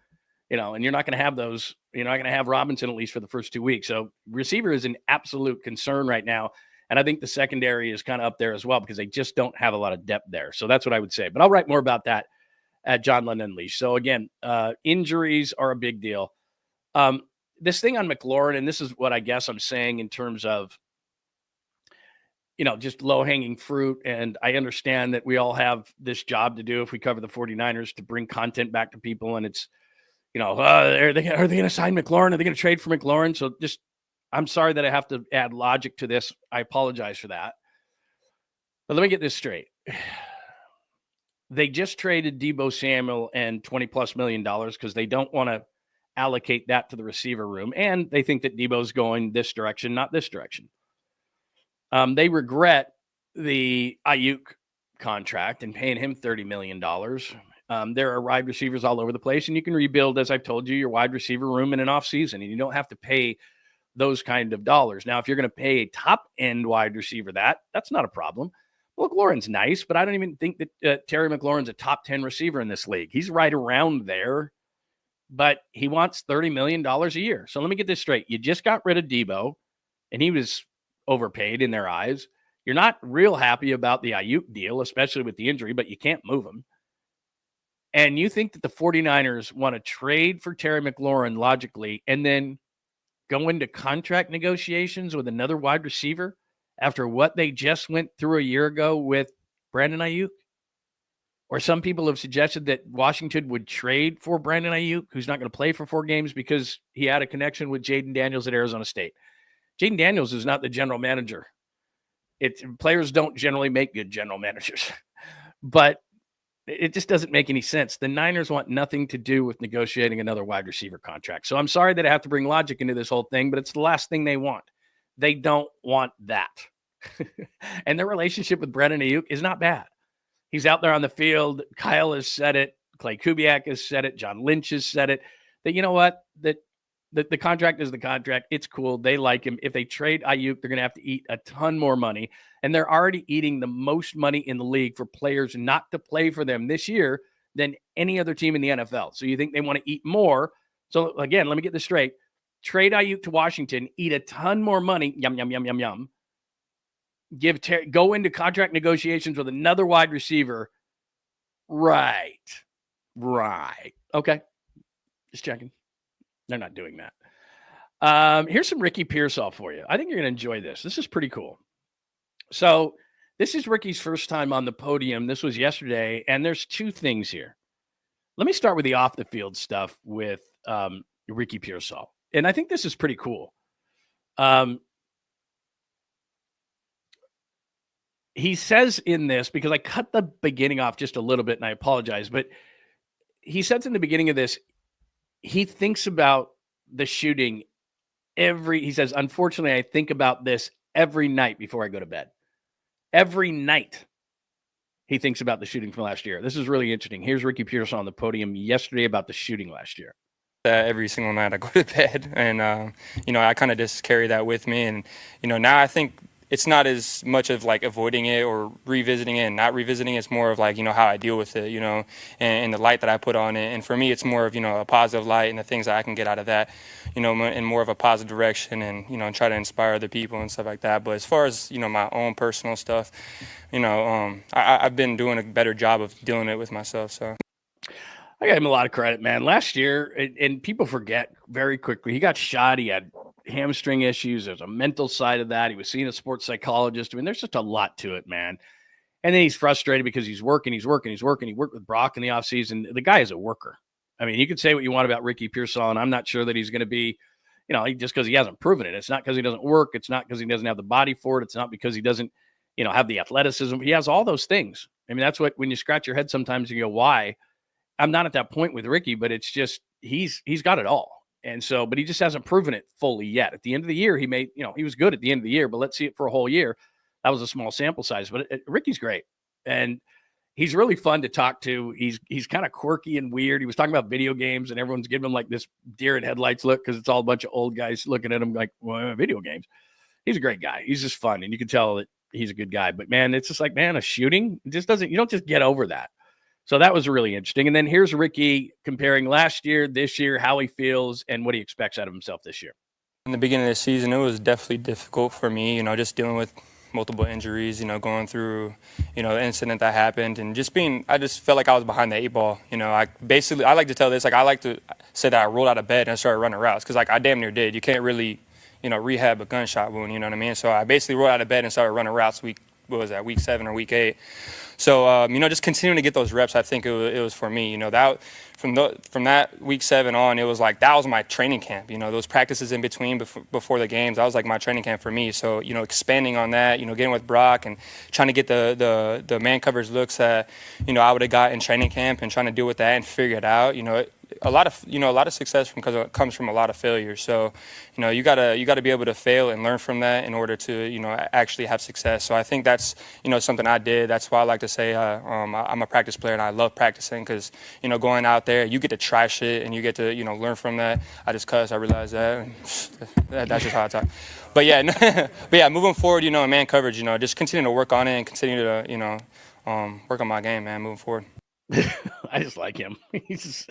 And you're not going to have those. You're not going to have Robinson at least for the first 2 weeks. So receiver is an absolute concern right now. And I think the secondary is kind of up there as well because they just don't have a lot of depth there. So that's what I would say. But I'll write more about that at John Lund Unleashed. So again, injuries are a big deal. This thing on McLaurin, and this is what I guess I'm saying in terms of, just low-hanging fruit. And I understand that we all have this job to do if we cover the 49ers to bring content back to people. And it's, are they going to sign McLaurin? Are they going to trade for McLaurin? So I'm sorry that I have to add logic to this. I apologize for that. But let me get this straight. They just traded Deebo Samuel and $20+ million because they don't want to allocate that to the receiver room. And they think that Deebo's going this direction, not this direction. They regret the Ayuk contract and paying him $30 million. There are wide receivers all over the place, and you can rebuild, as I've told you, your wide receiver room in an offseason, and you don't have to pay those kind of dollars. Now, if you're going to pay a top-end wide receiver that's not a problem. Well, McLaurin's nice, but I don't even think that Terry McLaurin's a top 10 receiver in this league. He's right around there, but he wants $30 million a year. So let me get this straight. You just got rid of Deebo, and he was overpaid in their eyes. You're not real happy about the Ayuk deal, especially with the injury, but you can't move him. And you think that the 49ers want to trade for Terry McLaurin logically and then go into contract negotiations with another wide receiver after what they just went through a year ago with Brandon Ayuk? Or some people have suggested that Washington would trade for Brandon Ayuk, who's not going to play for 4 games because he had a connection with Jaden Daniels at Arizona State. Jaden Daniels is not the general manager. Players don't generally make good general managers. But it just doesn't make any sense. The Niners want nothing to do with negotiating another wide receiver contract. So I'm sorry that I have to bring logic into this whole thing, but it's the last thing they want. They don't want that. And their relationship with Brandon Ayuk is not bad. He's out there on the field. Kyle has said it. Clay Kubiak has said it. John Lynch has said it. That, you know what? That the contract is the contract. It's cool. They like him. If they trade Ayuk, they're going to have to eat a ton more money. And they're already eating the most money in the league for players not to play for them this year than any other team in the NFL. So you think they want to eat more. So again, let me get this straight. Trade Ayuk to Washington, eat a ton more money. Yum, yum, yum, yum, yum. Go into contract negotiations with another wide receiver. Right. Okay. Just checking. They're not doing that. Here's some Ricky Pearsall for you. I think you're going to enjoy this. This is pretty cool. So this is Ricky's first time on the podium. This was yesterday, and there's 2 things here. Let me start with the off-the-field stuff with Ricky Pearsall. And I think this is pretty cool. He says in this, because I cut the beginning off just a little bit, and I apologize, but he says in the beginning of this, he thinks about the shooting he says, unfortunately, I think about this every night before I go to bed. Every night. he thinks about the shooting from last year. This is really interesting. Here's Ricky Pearsall on the podium yesterday about the shooting last year. Every single night I go to bed, and I kind of just carry that with me. And now I think it's not as much of like avoiding it or revisiting it and not revisiting it. It's more of like how I deal with it, and the light that I put on it. And for me, it's more of a positive light and the things that I can get out of that, in more of a positive direction, and try to inspire other people and stuff like that. But as far as my own personal stuff, I've been doing a better job of dealing it with myself. So I got him a lot of credit, man. Last year, and people forget very quickly, he got shot. He had hamstring issues. There's a mental side of that. He was seeing a sports psychologist. I mean, there's just a lot to it, man. And then he's frustrated because he's working. He worked with Brock in the offseason. The guy is a worker. I mean, you can say what you want about Ricky Pearsall, and I'm not sure that he's going to be, just because he hasn't proven it. It's not because he doesn't work. It's not because he doesn't have the body for it. It's not because he doesn't, have the athleticism. He has all those things. I mean, that's what, when you scratch your head sometimes, you go, why? I'm not at that point with Ricky, but it's just he's got it all. And so, but he just hasn't proven it fully yet. At the end of the year, he made, he was good at the end of the year, but let's see it for a whole year. That was a small sample size, but Ricky's great. And he's really fun to talk to. He's kind of quirky and weird. He was talking about video games, and everyone's giving him like this deer in headlights look because it's all a bunch of old guys looking at him like, well, video games. He's a great guy. He's just fun, and you can tell that he's a good guy. But, man, it's just like, man, a shooting, it just doesn't – you don't just get over that. So that was really interesting. And then here's Ricky comparing last year, this year, how he feels, and what he expects out of himself this year. In the beginning of the season, it was definitely difficult for me, just dealing with multiple injuries, going through, the incident that happened, and I just felt like I was behind the 8 ball. I like to tell this, like I like to say that I rolled out of bed and I started running routes because like I damn near did. You can't really, rehab a gunshot wound, you know what I mean? So I basically rolled out of bed and started running routes week 7 or week 8. So, just continuing to get those reps, I think it was for me. That from that week 7 on, it was like that was my training camp. Those practices in between before the games, that was like my training camp for me. So, expanding on that, getting with Brock and trying to get the man coverage looks that, I would have got in training camp and trying to deal with that and figure it out. A lot of success comes from a lot of failure. So, you gotta be able to fail and learn from that in order to, actually have success. So I think that's, something I did. That's why I like to say I'm a practice player and I love practicing because, going out there, you get to try shit and you get to, learn from that. I just cuss. I realize that. That's just how I talk. But yeah, moving forward, in man coverage, just continue to work on it and continue to, work on my game, man, moving forward. I just like him. He's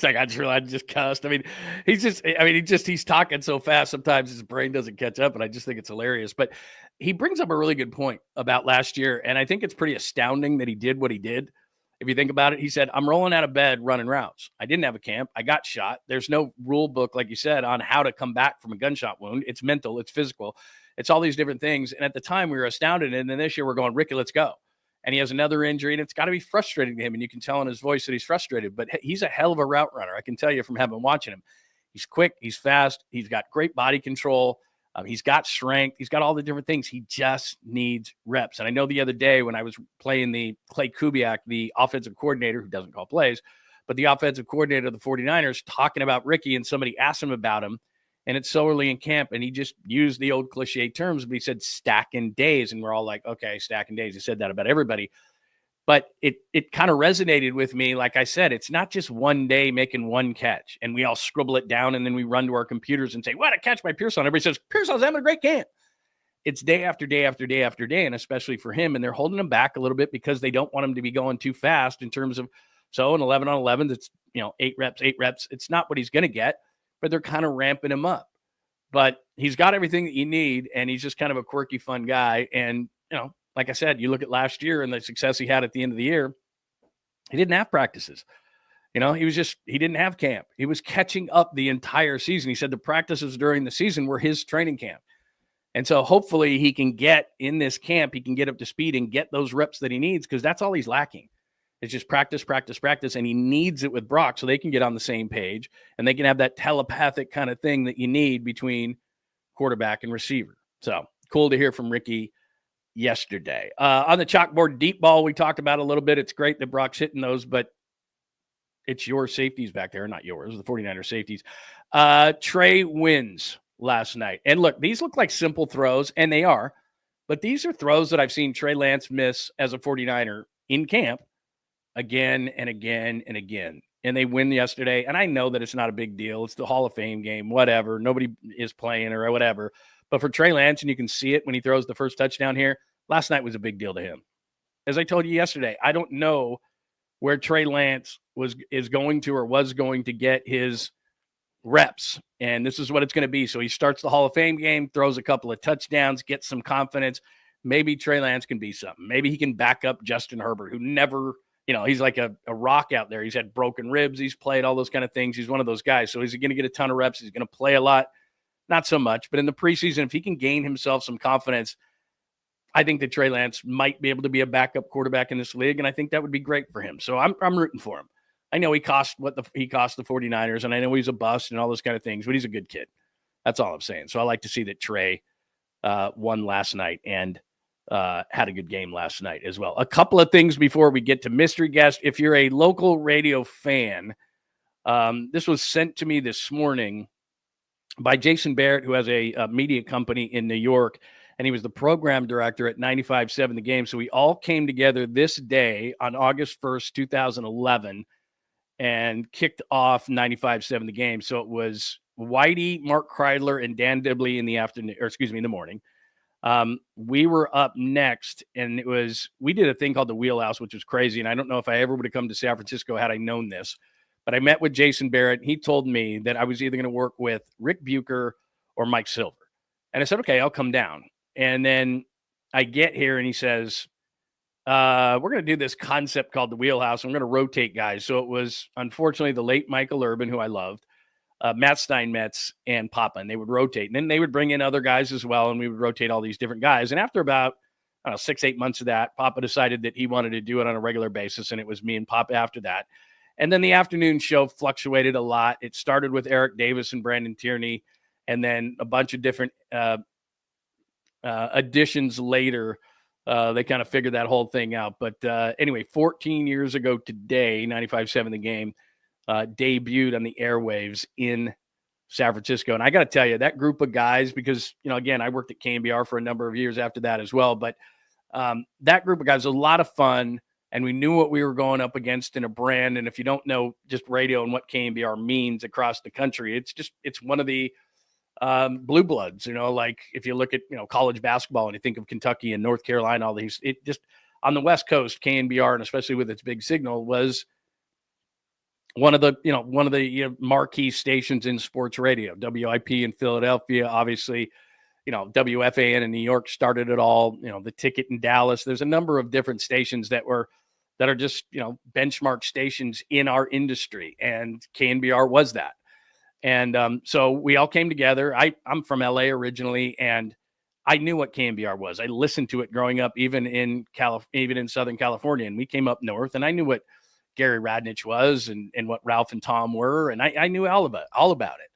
like, I just cussed. I mean, he's talking so fast. Sometimes his brain doesn't catch up, and I just think it's hilarious. But he brings up a really good point about last year, and I think it's pretty astounding that he did what he did. If you think about it, he said, I'm rolling out of bed running routes. I didn't have a camp. I got shot. There's no rule book, like you said, on how to come back from a gunshot wound. It's mental. It's physical. It's all these different things. And at the time, we were astounded. And then this year, we're going, Ricky, let's go. And he has another injury, and it's got to be frustrating to him. And you can tell in his voice that he's frustrated. But he's a hell of a route runner. I can tell you from having watching him. He's quick. He's fast. He's got great body control. He's got strength. He's got all the different things. He just needs reps. And I know the other day when I was playing the 𝐾𝐨𝐬𝐫𝐞, the offensive coordinator who doesn't call plays, but the offensive coordinator of the 49ers, talking about Ricky, and somebody asked him about him. And it's so early in camp, and he just used the old cliche terms, but he said stacking days. And we're all like, okay, stacking days. He said that about everybody. But it kind of resonated with me. Like I said, it's not just one day making one catch, and we all scribble it down, and then we run to our computers and say, what a catch by Pearsall. And everybody says, Pearsall's having a great camp. It's day after day after day after day, and especially for him. And they're holding him back a little bit because they don't want him to be going too fast in terms of, so an 11 on 11, that's, 8 reps. It's not what he's going to get, but they're kind of ramping him up. But he's got everything that you need, and he's just kind of a quirky, fun guy. And, like I said, you look at last year and the success he had at the end of the year, he didn't have practices. He didn't have camp. He was catching up the entire season. He said the practices during the season were his training camp. And so hopefully he can get in this camp, he can get up to speed and get those reps that he needs, because that's all he's lacking. It's just practice, practice, practice, and he needs it with Brock so they can get on the same page and they can have that telepathic kind of thing that you need between quarterback and receiver. So cool to hear from Ricky yesterday. On the chalkboard, deep ball, we talked about a little bit. It's great that Brock's hitting those, but it's your safeties back there, not yours, the 49er safeties. Trey wins last night. And look, these look like simple throws, and they are, but these are throws that I've seen Trey Lance miss as a 49er in camp again and again and again. And they win yesterday. And I know that it's not a big deal. It's the Hall of Fame game, whatever. Nobody is playing or whatever. But for Trey Lance, and you can see it when he throws the first touchdown here, last night was a big deal to him. As I told you yesterday, I don't know where Trey Lance is going to or was going to get his reps. And this is what it's going to be. So he starts the Hall of Fame game, throws a couple of touchdowns, gets some confidence. Maybe Trey Lance can be something. Maybe he can back up Justin Herbert, who never, he's like a rock out there. He's had broken ribs. He's played all those kind of things. He's one of those guys. So he's going to get a ton of reps. He's going to play a lot. Not so much. But in the preseason, if he can gain himself some confidence, I think that Trey Lance might be able to be a backup quarterback in this league, and I think that would be great for him. So I'm rooting for him. I know he cost the 49ers, and I know he's a bust and all those kind of things, but he's a good kid. That's all I'm saying. So I like to see that Trey won last night and had a good game last night as well. A couple of things before we get to mystery guest. If you're a local radio fan, this was sent to me this morning by Jason Barrett, who has a media company in New York, and he was the program director at 95.7 The Game. So we all came together this day on August 1st, 2011, and kicked off 95.7 The Game. So it was Whitey, Mark Kreidler, and Dan Dibley in the morning. We were up next, and we did a thing called the Wheelhouse, which was crazy. And I don't know if I ever would have come to San Francisco had I known this, but I met with Jason Barrett. He told me that I was either going to work with Rick Bucher or Mike Silver. And I said, okay, I'll come down. And then I get here and he says, we're going to do this concept called the Wheelhouse. I'm going to rotate guys. So it was, unfortunately, the late Michael Urban, who I loved, Matt Steinmetz, and Papa. And they would rotate. And then they would bring in other guys as well. And we would rotate all these different guys. And after about 6-8 months of that, Papa decided that he wanted to do it on a regular basis. And it was me and Papa after that. And then the afternoon show fluctuated a lot. It started with Eric Davis and Brandon Tierney. And then a bunch of different additions later, they kind of figured that whole thing out. But anyway, 14 years ago today, 95.7 The Game debuted on the airwaves in San Francisco. And I got to tell you, that group of guys, because, again, I worked at KNBR for a number of years after that as well. But that group of guys was a lot of fun. And we knew what we were going up against in a brand. And if you don't know just radio and what KNBR means across the country, it's one of the blue bloods, like if you look at, college basketball and you think of Kentucky and North Carolina, all these, it just on the West Coast, KNBR, and especially with its big signal, was one of the marquee stations in sports radio. WIP in Philadelphia, obviously, WFAN in New York started it all, the Ticket in Dallas. There's a number of different stations that are just, benchmark stations in our industry. And KNBR was that. And so we all came together. I'm from LA originally, and I knew what KNBR was. I listened to it growing up, even in Southern California. And we came up north, and I knew what Gary Radnich was and what Ralph and Tom were, and I knew all about it.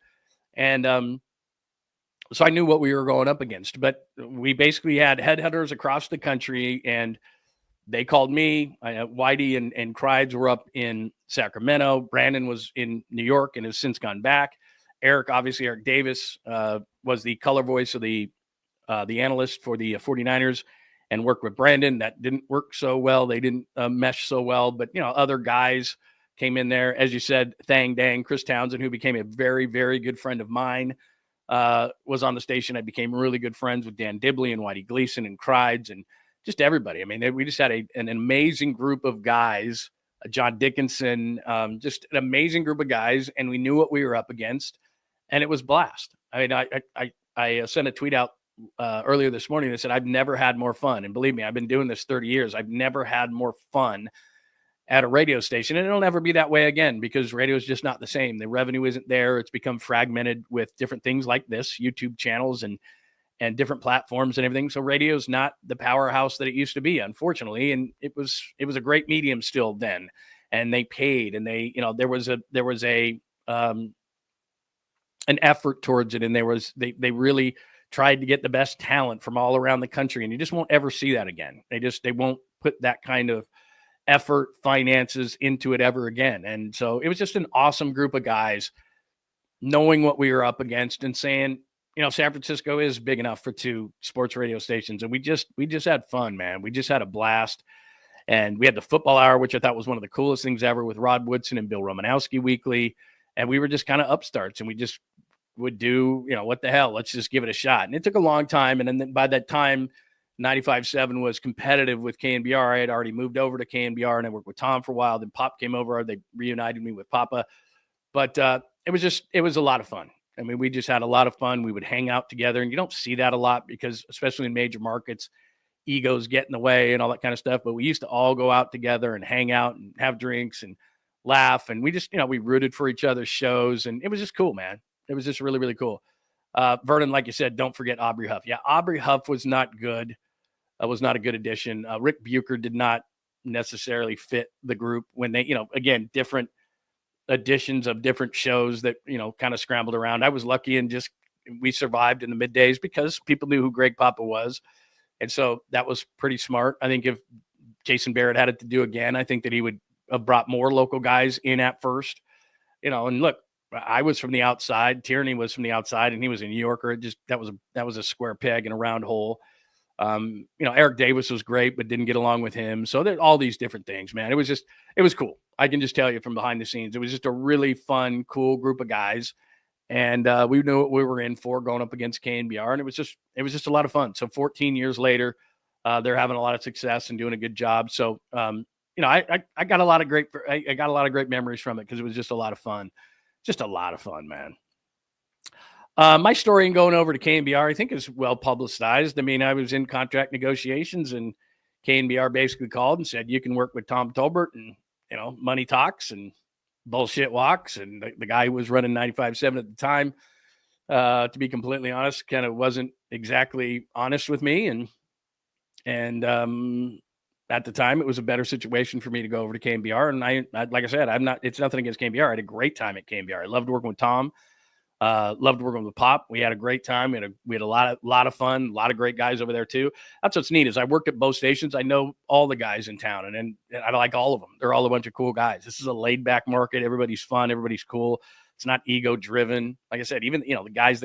And so I knew what we were going up against. But we basically had headhunters across the country, and they called me. Whitey and Kreid's were up in Sacramento. Brandon was in New York and has since gone back. Eric Davis, was the color voice of the analyst for the 49ers and worked with Brandon. That didn't work so well. They didn't mesh so well. But, other guys came in there. As you said, Thang Dang, Chris Townsend, who became a very, very good friend of mine, was on the station. I became really good friends with Dan Dibley and Whitey Gleason and Kreid's and just everybody. I mean, we just had an amazing group of guys, John Dickinson, just an amazing group of guys, and we knew what we were up against, and it was blast. I mean, I sent a tweet out earlier this morning that said, I've never had more fun. And believe me, I've been doing this 30 years. I've never had more fun at a radio station, and it'll never be that way again because radio is just not the same. The revenue isn't there. It's become fragmented with different things like this, YouTube channels and different platforms and everything. So radio is not the powerhouse that it used to be, unfortunately. And it was a great medium still then. And they paid, and there was an effort towards it. And they really tried to get the best talent from all around the country. And you just won't ever see that again. They won't put that kind of effort, finances into it ever again. And so it was just an awesome group of guys knowing what we were up against and saying, San Francisco is big enough for 2 sports radio stations. And we just had fun, man. We just had a blast. And we had the football hour, which I thought was one of the coolest things ever, with Rod Woodson and Bill Romanowski weekly. And we were just kind of upstarts, and we just would do, what the hell, let's just give it a shot. And it took a long time. And then by that time, 95.7 was competitive with KNBR. I had already moved over to KNBR, and I worked with Tom for a while. Then Pop came over. They reunited me with Papa. But it was a lot of fun. I mean, we just had a lot of fun. We would hang out together, and you don't see that a lot because, especially in major markets, egos get in the way and all that kind of stuff. But we used to all go out together and hang out and have drinks and laugh. And we just, we rooted for each other's shows, and it was just cool, man. It was just really, really cool. Vernon, like you said, don't forget Aubrey Huff. Yeah, Aubrey Huff was not good. Was not a good addition. Rick Bucher did not necessarily fit the group when they, again, different editions of different shows that, kind of scrambled around. I was lucky and we survived in the middays because people knew who Greg Papa was. And so that was pretty smart. I think if Jason Barrett had it to do again, I think that he would have brought more local guys in at first, and look, I was from the outside. Tierney was from the outside, and he was a New Yorker. That was a square peg in a round hole. Eric Davis was great, but didn't get along with him. So there's all these different things, man. It was cool. I can just tell you from behind the scenes, it was just a really fun, cool group of guys. And we knew what we were in for going up against KNBR. And it was just a lot of fun. So 14 years later, they're having a lot of success and doing a good job. So, I got a lot of great memories from it because it was just a lot of fun. Just a lot of fun, man. My story in going over to KNBR, I think, is well publicized. I mean, I was in contract negotiations, and KNBR basically called and said, you can work with Tom Tolbert, and, money talks and bullshit walks. And the guy who was running 95.7 at the time, to be completely honest, kind of wasn't exactly honest with me. And at the time, it was a better situation for me to go over to KNBR. And I like I said, it's nothing against KNBR. I had a great time at KNBR. I loved working with Tom. Loved working with Pop. We had a great time. We had a lot of fun, a lot of great guys over there too. That's what's neat is I worked at both stations. I know all the guys in town, and I like all of them. They're all a bunch of cool guys. This is a laid back market. Everybody's fun. Everybody's cool. It's not ego driven. Like I said, even, the guys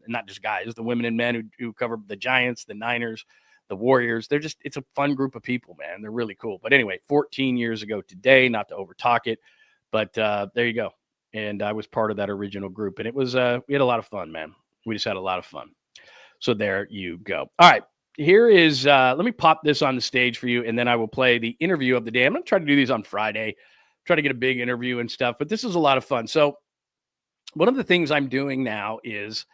not just guys, the women and men who cover the Giants, the Niners, the Warriors. It's a fun group of people, man. They're really cool. But anyway, 14 years ago today, not to overtalk it, but there you go. And I was part of that original group. And it was, we had a lot of fun, man. We just had a lot of fun. So there you go. All right. Here is, let me pop this on the stage for you, and then I will play the interview of the day. I'm going to try to do these on Friday, try to get a big interview and stuff, but this is a lot of fun. So one of the things I'm doing now is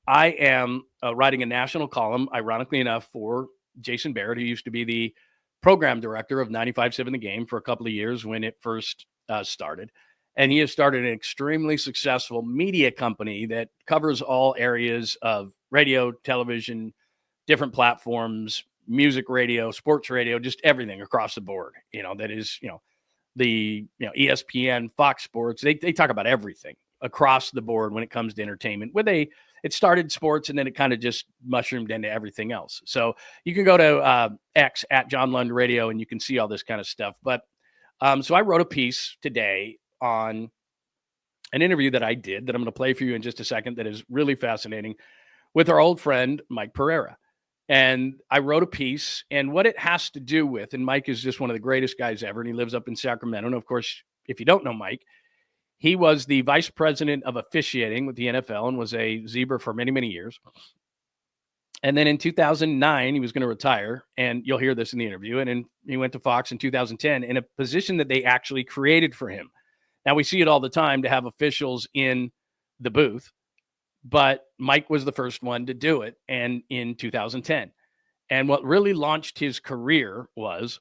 I am writing a national column, ironically enough, for Jason Barrett, who used to be the program director of 95.7 The Game for a couple of years when it first started. And he has started an extremely successful media company that covers all areas of radio, television, different platforms, music radio, sports radio, just everything across the board. That is, the ESPN, Fox Sports. They talk about everything across the board when it comes to entertainment. It started sports, and then it kind of just mushroomed into everything else. So you can go to X at John Lund Radio, and you can see all this kind of stuff. But so I wrote a piece today on an interview that I did that I'm going to play for you in just a second that is really fascinating with our old friend, Mike Pereira. And I wrote a piece, and what it has to do with, and Mike is just one of the greatest guys ever, and he lives up in Sacramento. And of course, if you don't know Mike, he was the vice president of officiating with the NFL and was a Zebra for many, many years. And then in 2009, he was going to retire, and you'll hear this in the interview. And then he went to Fox in 2010 in a position that they actually created for him. Now, we see it all the time to have officials in the booth, but Mike was the first one to do it, and in 2010. And what really launched his career was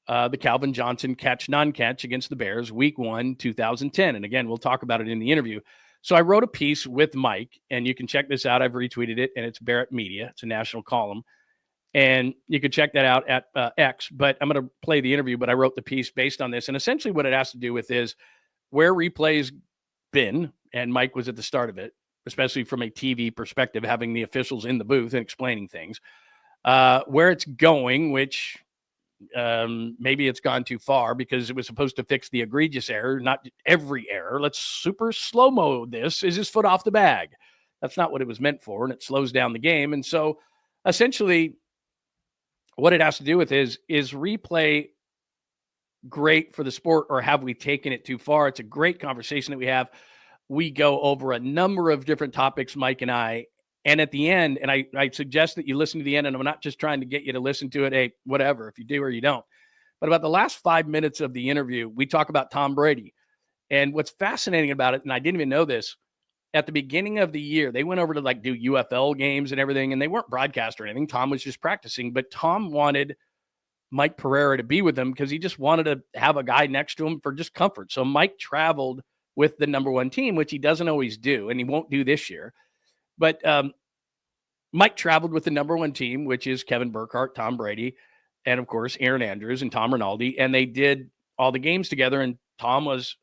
the Calvin Johnson catch, non-catch against the Bears, week 1, 2010. And again, we'll talk about it in the interview. So I wrote a piece with Mike, and you can check this out. I've retweeted it, and it's Barrett Media. It's a national column. And you can check that out at X. But I'm going to play the interview, but I wrote the piece based on this. And essentially what it has to do with is where replay's been, and Mike was at the start of it, especially from a TV perspective, having the officials in the booth and explaining things, where it's going, which maybe it's gone too far because it was supposed to fix the egregious error, not every error. Let's super slow-mo this. Is his foot off the bag? That's not what it was meant for, and it slows down the game. And so essentially what it has to do with is replay great for the sport, or have we taken it too far? It's a great conversation that we have. We go over a number of different topics, Mike and I. And at the end, and I suggest that you listen to the end, and I'm not just trying to get you to listen to it, hey, whatever, if you do or you don't. But about the last 5 minutes of the interview, we talk about Tom Brady. And what's fascinating about it, and I didn't even know this, at the beginning of the year, they went over to like do UFL games and everything, and they weren't broadcast or anything. Tom was just practicing, but Tom wanted Mike Pereira to be with him because he just wanted to have a guy next to him for just comfort. So Mike traveled with the number one team, which he doesn't always do, and he won't do this year. But Mike traveled with the number one team, which is Kevin Burkhardt, Tom Brady, and of course, Aaron Andrews and Tom Rinaldi. And they did all the games together. And Tom was,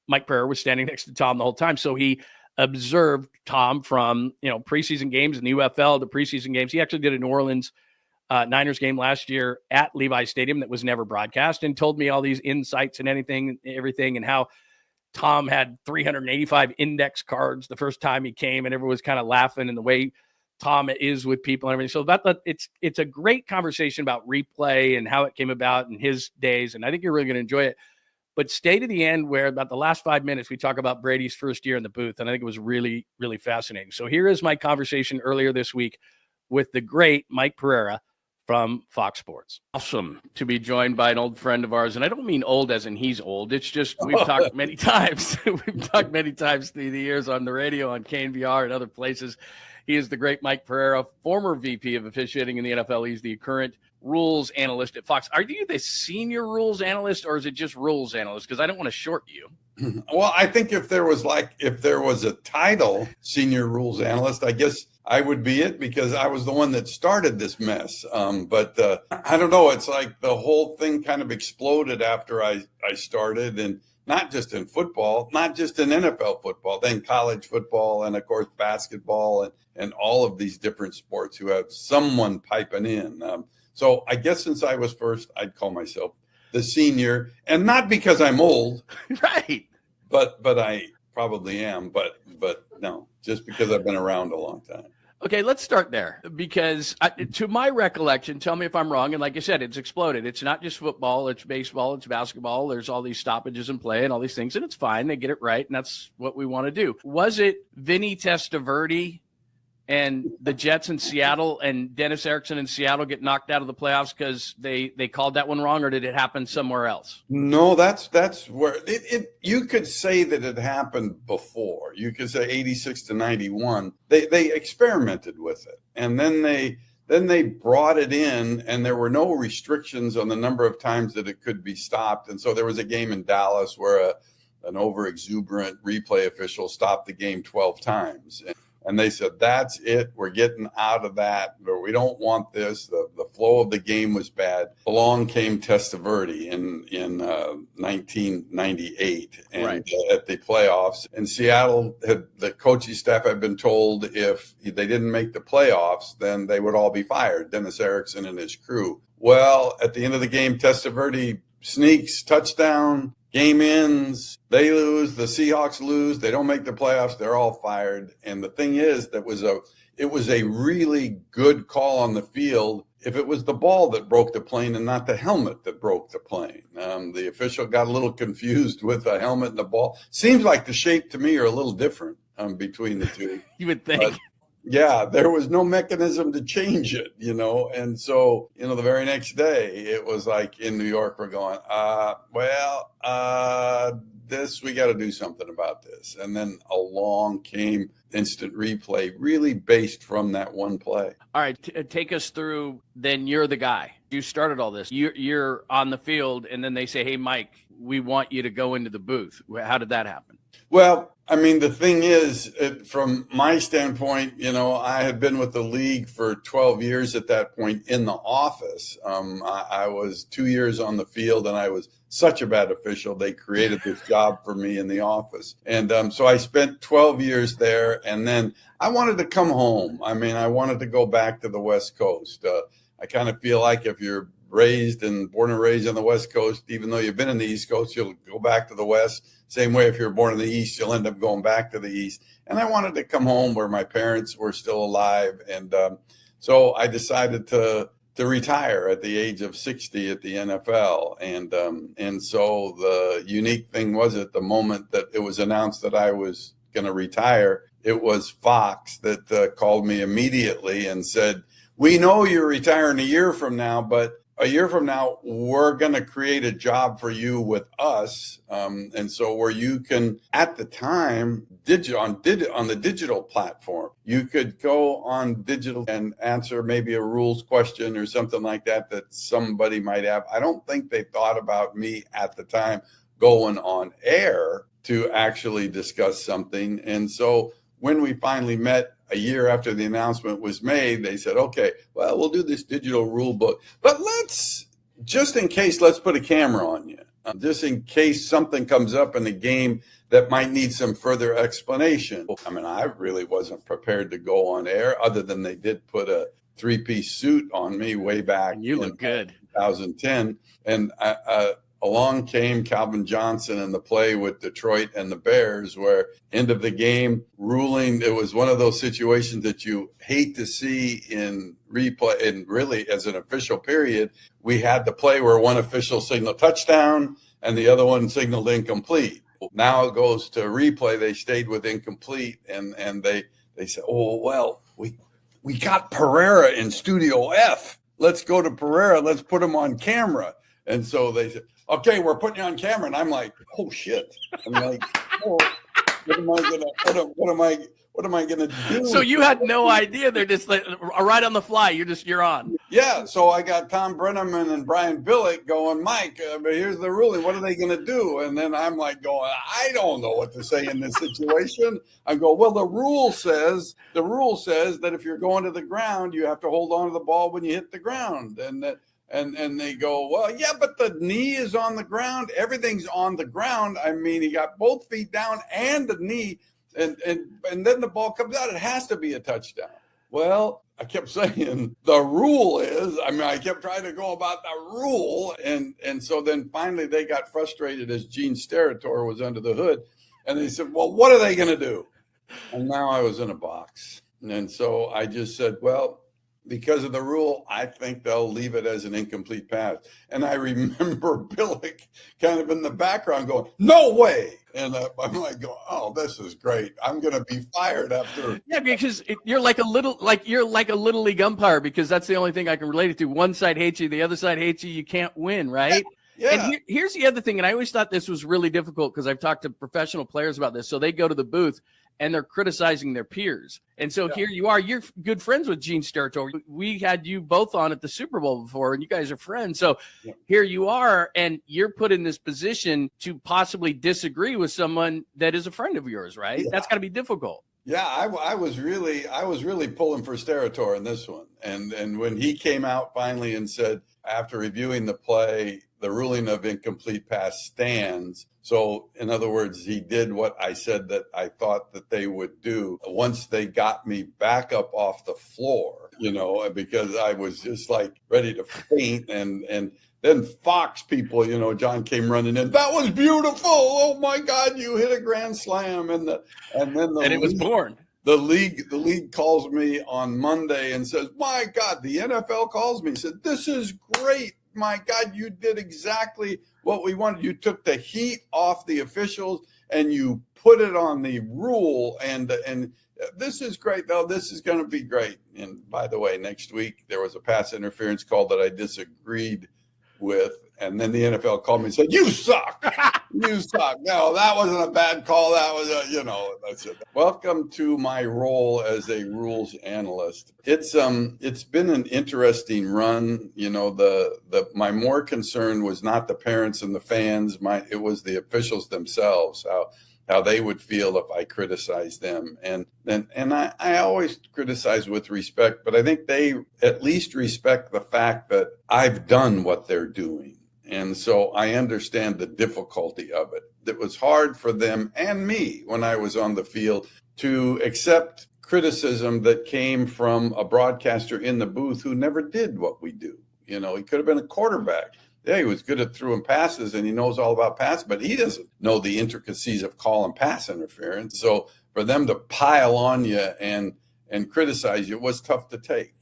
Mike Pereira was standing next to Tom the whole time. So he observed Tom from, preseason games in the UFL to preseason games. He actually did a New Orleans Niners game last year at Levi Stadium that was never broadcast, and told me all these insights and everything, and how Tom had 385 index cards the first time he came, and everyone was kind of laughing, and the way Tom is with people and everything. So it's a great conversation about replay and how it came about in his days, and I think you're really going to enjoy it. But stay to the end, where about the last 5 minutes, we talk about Brady's first year in the booth, and I think it was really, really fascinating. So here is my conversation earlier this week with the great Mike Pereira from Fox Sports. Awesome to be joined by an old friend of ours. And I don't mean old as in he's old. It's just we've talked many times. We've talked many times through the years on the radio, on KNVR and other places. He is the great Mike Pereira, former VP of officiating in the NFL. He's the current rules analyst at Fox. Are you the senior rules analyst, or is it just rules analyst? Because I don't want to short you. Well, I think if there was a title, senior rules analyst, I guess I would be it, because I was the one that started this mess. But I don't know. It's like the whole thing kind of exploded after I started, and not just in football, not just in NFL football, then college football, and of course basketball, and all of these different sports who have someone piping in. So I guess since I was first, I'd call myself the senior, and not because I'm old, right? But I probably am. But no, just because I've been around a long time. Okay, let's start there, because to my recollection, tell me if I'm wrong, and like I said, it's exploded. It's not just football, it's baseball, it's basketball. There's all these stoppages in play and all these things, and it's fine. They get it right, and that's what we want to do. Was it Vinny Testaverde and the Jets in Seattle and Dennis Erickson in Seattle get knocked out of the playoffs because they called that one wrong, or did it happen somewhere else? No, that's where it you could say that it happened before. You could say 86-91. They experimented with it, and then they brought it in, and there were no restrictions on the number of times that it could be stopped. And so there was a game in Dallas where an over exuberant replay official stopped the game 12 times. And they said, that's it. We're getting out of that. But we don't want this. The flow of the game was bad. Along came Testaverde in 1998 and right. At the playoffs. And Seattle, the coaching staff had been told if they didn't make the playoffs, then they would all be fired, Dennis Erickson and his crew. Well, at the end of the game, Testaverde sneaks, touchdown. Game ends, they lose, the Seahawks lose, they don't make the playoffs, they're all fired. And the thing is, it was a really good call on the field if it was the ball that broke the plane and not the helmet that broke the plane. The official got a little confused with the helmet and the ball. Seems like the shape to me are a little different between the two. You would think. But, yeah, there was no mechanism to change it, and so, the very next day it was like in New York, we're going, we got to do something about this. And then along came instant replay, really based from that one play. All right, take us through, then you're the guy. You started all this. You're on the field, and then they say, hey, Mike, we want you to go into the booth. How did that happen? Well, I mean, the thing is, from my standpoint, I had been with the league for 12 years at that point in the office. I was 2 years on the field, and I was such a bad official. They created this job for me in the office. And so I spent 12 years there, and then I wanted to come home. I mean, I wanted to go back to the West Coast. I kind of feel like if you're born and raised on the West Coast, even though you've been in the East Coast, you'll go back to the West. Same way if you're born in the East, you'll end up going back to the East. And I wanted to come home where my parents were still alive. And so I decided to to retire at the age of 60 at the NFL. And so the unique thing was, at the moment that it was announced that I was going to retire, it was Fox that called me immediately and said, "We know you're retiring a year from now, but a year from now, we're going to create a job for you with us." And so where you can, at the time, on the digital platform, you could go on digital and answer maybe a rules question or something like that somebody might have. I don't think they thought about me at the time going on air to actually discuss something. And so when we finally met a year after the announcement was made, they said, "Okay, well, we'll do this digital rule book, but just in case, let's put a camera on you, just in case something comes up in the game that might need some further explanation." I mean, I really wasn't prepared to go on air, other than they did put a 3-piece suit on me way back. You look good. 2010. And along came Calvin Johnson and the play with Detroit and the Bears, where end of the game ruling, it was one of those situations that you hate to see in replay. And really, as an official period, we had the play where one official signaled touchdown and the other one signaled incomplete. Now it goes to replay. They stayed with incomplete, and they said, "Oh, well, we got Pereira in Studio F. Let's go to Pereira. Let's put him on camera." And so they said, "Okay, we're putting you on camera." And I'm like, "Oh shit!" I'm like, "Oh, what am I gonna do?" So you had no idea. They're just like, right on the fly. You're on. Yeah. So I got Tom Brenneman and Brian Billick going, "Mike, but here's the ruling. What are they gonna do?" And then I'm like going, "I don't know what to say in this situation." I go, "Well, the rule says that if you're going to the ground, you have to hold on to the ball when you hit the ground." And they go, "Well, yeah, but the knee is on the ground. Everything's on the ground. I mean, he got both feet down and the knee, and then the ball comes out. It has to be a touchdown." Well, I kept saying the rule is, I kept trying to go about the rule. And so then finally they got frustrated as 𝐬𝐮𝐬𝐜𝐫𝐿 was under the hood. And they said, "Well, what are they going to do?" And now I was in a box. And so I just said, "Well, because of the rule, I think they'll leave it as an incomplete pass." And I remember Billick kind of in the background going, "No way." And I'm like, "Oh, this is great. I'm going to be fired after." Yeah, because you're like a little league umpire, because that's the only thing I can relate it to. One side hates you, the other side hates you. You can't win, right? Yeah. And here's the other thing, and I always thought this was really difficult, because I've talked to professional players about this. So they go to the booth and they're criticizing their peers. And so here you are, you're good friends with 𝐬𝐮𝐬𝐜𝐫𝐿. We had you both on at the Super Bowl before, and you guys are friends. So here you are, and you're put in this position to possibly disagree with someone that is a friend of yours, right? Yeah. That's got to be difficult. Yeah, I was really pulling for Steratore in this one. And when he came out finally and said, after reviewing the play, the ruling of incomplete pass stands. So in other words, he did what I said that I thought that they would do once they got me back up off the floor, because I was just like ready to faint. And then Fox people, John came running in. "That was beautiful. Oh my God, you hit a grand slam." And it was born. The league calls me on Monday and says, "My God," the NFL calls me, said, "This is great. My God, you did exactly what we wanted. You took the heat off the officials and you put it on the rule. And this is great. No, this is going to be great." And by the way, next week there was a pass interference call that I disagreed with. And then the NFL called me and said, "You suck. You suck." No, that wasn't a bad call. That was that's it. Welcome to my role as a rules analyst. It's been an interesting run. My more concern was not the parents and the fans. It was the officials themselves, how they would feel if I criticized them. And I always criticize with respect, but I think they at least respect the fact that I've done what they're doing. And so I understand the difficulty of it. It was hard for them and me when I was on the field to accept criticism that came from a broadcaster in the booth who never did what we do. He could have been a quarterback. Yeah, he was good at throwing passes and he knows all about passes, but he doesn't know the intricacies of call and pass interference. So for them to pile on you and and criticize you was tough to take.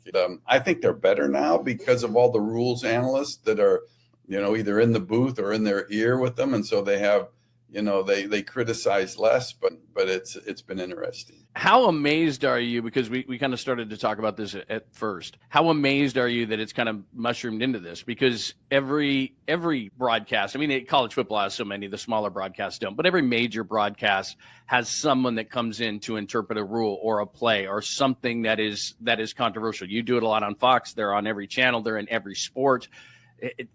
I think they're better now because of all the rules analysts that are, either in the booth or in their ear with them. And so they have, they criticize less, but it's been interesting. How amazed are you, because we kind of started to talk about this at first, how amazed are you that it's kind of mushroomed into this? Because every broadcast, college football has so many, the smaller broadcasts don't, but every major broadcast has someone that comes in to interpret a rule or a play or something that is controversial. You do it a lot on Fox. They're on every channel. They're in every sport.